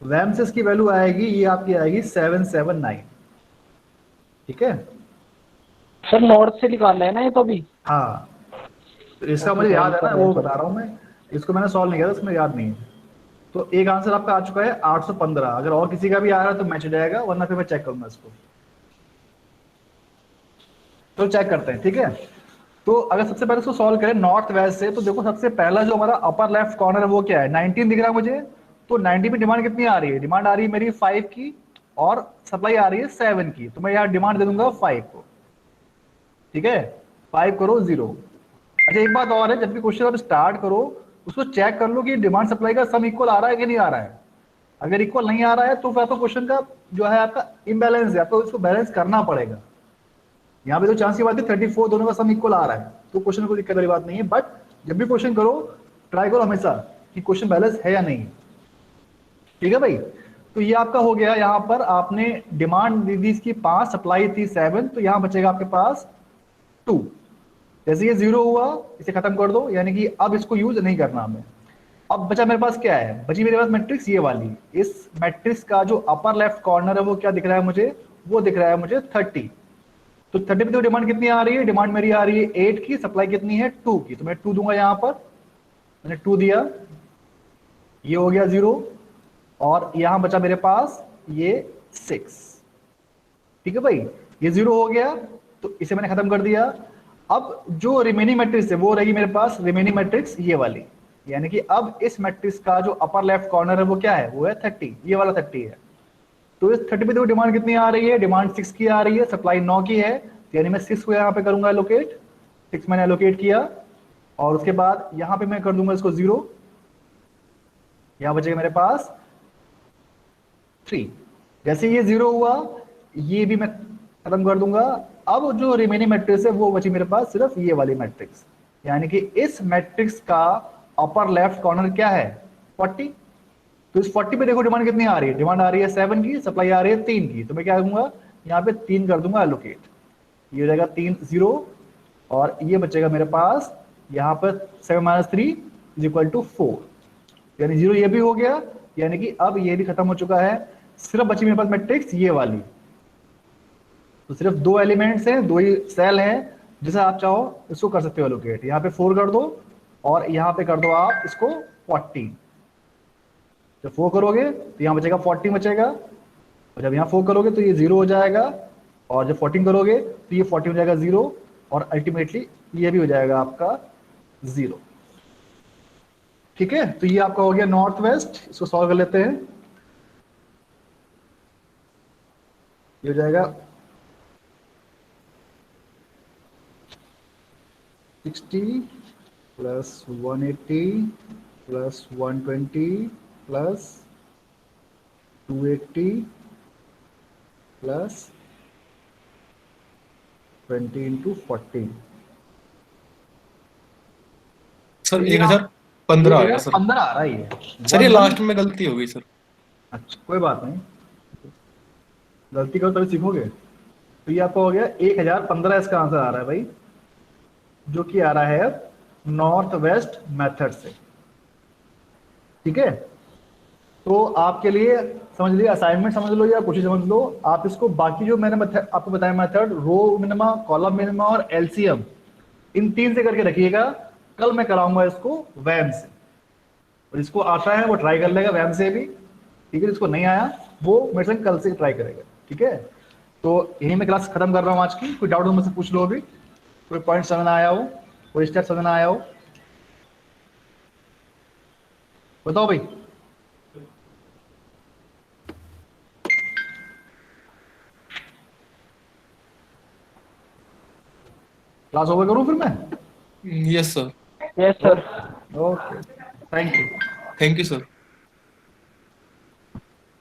रैम से इसकी वैल्यू आएगी, ये आपकी आएगी 779। ठीक है? सर नोट से निकालना है ना ये तो भी? हाँ, तो इसका मुझे याद है ना, वो बता रहा हूँ मैं, इसको मैंने सॉल्व नहीं किया था, इसमें याद नहीं है। तो एक आंसर आपका आ चुका है 815। अगर और किसी का भी आ रहा है तो मैच हो जाएगा, वरना फिर मैं चेक करूंगा इसको। तो चेक करते हैं, ठीक है? तो अगर सबसे पहले इसको सॉल्व करें नॉर्थ वेस्ट से, तो देखो सबसे पहला जो हमारा अपर लेफ्ट कॉर्नर है वो क्या है, 19 दिख रहा है मुझे। तो 90 में डिमांड कितनी आ रही है? डिमांड आ रही है मेरी 5 की, और सप्लाई आ रही है 7 की। तो मैं यहाँ डिमांड दे दूंगा 5 को। ठीक है, 5 करो 0। अच्छा एक बात और है, जब भी क्वेश्चन आप स्टार्ट करो उसको चेक कर लो कि डिमांड सप्लाई का सम इक्वल आ रहा है कि नहीं आ रहा है। अगर इक्वल नहीं आ रहा है तो फिर आपका क्वेश्चन का जो है आपका इम्बैलेंस है, आपको इसको बैलेंस करना पड़ेगा। यहाँ पे तो चांस की बात है 34 दोनों का सम इक्वल आ रहा है, तो क्वेश्चन को दिक्कत वाली बात नहीं है। बट जब भी क्वेश्चन करो ट्राई करो हमेशा कि क्वेश्चन बैलेंस है या नहीं। ठीक है भाई? तो ये आपका हो गया, यहाँ पर आपने डिमांड दी थी इसकी 5, सप्लाई थी 7, तो यहाँ बचेगा आपके पास 2। जैसे ये 0 हुआ इसे खत्म कर दो, यानी कि अब इसको यूज नहीं करना हमें। अब बचा मेरे पास क्या है, बची मेरे पास मैट्रिक्स ये वाली। इस मैट्रिक्स का जो अपर लेफ्ट कॉर्नर है वो क्या दिख रहा है मुझे, वो दिख रहा है मुझे 30। तो 30 पे तो डिमांड कितनी आ रही है, डिमांड मेरी आ रही है 8 की, सप्लाई कितनी है 2 की, तो मैं 2 दूंगा यहाँ पर, मैंने 2 दिया, ये हो गया 0, और यहां बचा मेरे पास ये 6। ठीक है भाई, ये 0 हो गया, तो इसे मैंने खत्म कर दिया। अब जो रिमेनिंग मैट्रिक्स है वो रहेगी मेरे पास, रिमेनिंग मैट्रिक्स ये वाली, यानी कि अब इस मैट्रिक्स का जो अपर लेफ्ट कॉर्नर है वो क्या है, वो है 30, ये वाला 30 है। तो इस 30 पे देखो डिमांड कितनी आ रही है, डिमांड 6 की आ रही है, सप्लाई 9 की है, यानी मैं 6 को यहाँ पे करूंगा एलोकेट, 6 मैंने एलोकेट किया, और उसके बाद यहाँ पे मैं कर दूंगा इसको 0, यहाँ बचेगा मेरे पास 3। जैसे ये 0 हुआ, ये भी मैं खत्म कर दूंगा। अब जो रिमेनिंग मैट्रिक्स है वो बची मेरे पास सिर्फ ये वाली मैट्रिक्स, यानी कि इस मैट्रिक्स का अपर लेफ्ट कॉर्नर क्या है, 40। तो इस 40 पे देखो डिमांड कितनी आ रही है, डिमांड आ रही है 7 की, सप्लाई आ रही है 3 की, तो मैं क्या करूंगा यहाँ पे 3 कर दूंगा एलोकेट, ये हो जाएगा 3 0, और ये बचेगा मेरे पास यहाँ पर 7 - 3 = 4, यानी 0 ये भी हो गया, यानी कि अब ये भी खत्म हो चुका है। सिर्फ बची मेरे पास मैट्रिक्स ये वाली, तो सिर्फ 2 एलिमेंट्स हैं, 2 ही सेल हैं, जैसा आप चाहो इसको कर सकते हो एलोकेट। यहाँ पे 4 कर दो, और यहाँ पे कर दो आप इसको 14। जब 4 करोगे तो यहाँ बचेगा 14 बचेगा, और जब यहाँ 4 करोगे तो ये 0 हो जाएगा, और जब 14 करोगे तो ये 14 हो जाएगा 0, और अल्टीमेटली ये भी हो जाएगा आपका 0। ठीक है, तो ये आपका हो गया नॉर्थ वेस्ट। इसको सॉल्व कर लेते हैं, ये हो जाएगा 60 + 180 + 120 + 280 + 20 × 40। सर 1015 आ गया सर। 15 आ रहा है ये सर ये लास्ट में गलती हो गई सर। अच्छा कोई बात नहीं, गलती करो तभी सीखोगे। तो ये आपका हो गया 1015, इसका आंसर आ रहा है भाई, जो कि आ रहा है नॉर्थ वेस्ट मेथड से। ठीक है, तो आपके लिए समझ लिया, असाइनमेंट समझ लो या कुछ ही समझ लो, आप इसको बाकी जो मैंने आपको बताया method, row minima, column minima और एलसीएम, इन 3 से करके रखिएगा। कल मैं कराऊंगा इसको वैम से, और जिसको आता है वो ट्राई कर लेगा वैम से भी, ठीक है। जिसको नहीं आया वो मेरे से कल से ट्राई करेगा, ठीक है। तो यही मैं क्लास खत्म कर रहा हूँ आज की। कोई डाउट हो मुझसे पूछ लो अभी, कोई पॉइंट समझ में आया हो, कोई स्टेप समझ में आया हो, बताओ भाई। क्लास ओवर करूँ फिर मैं? Yes sir. Yes sir. Okay, thank you. Thank you sir.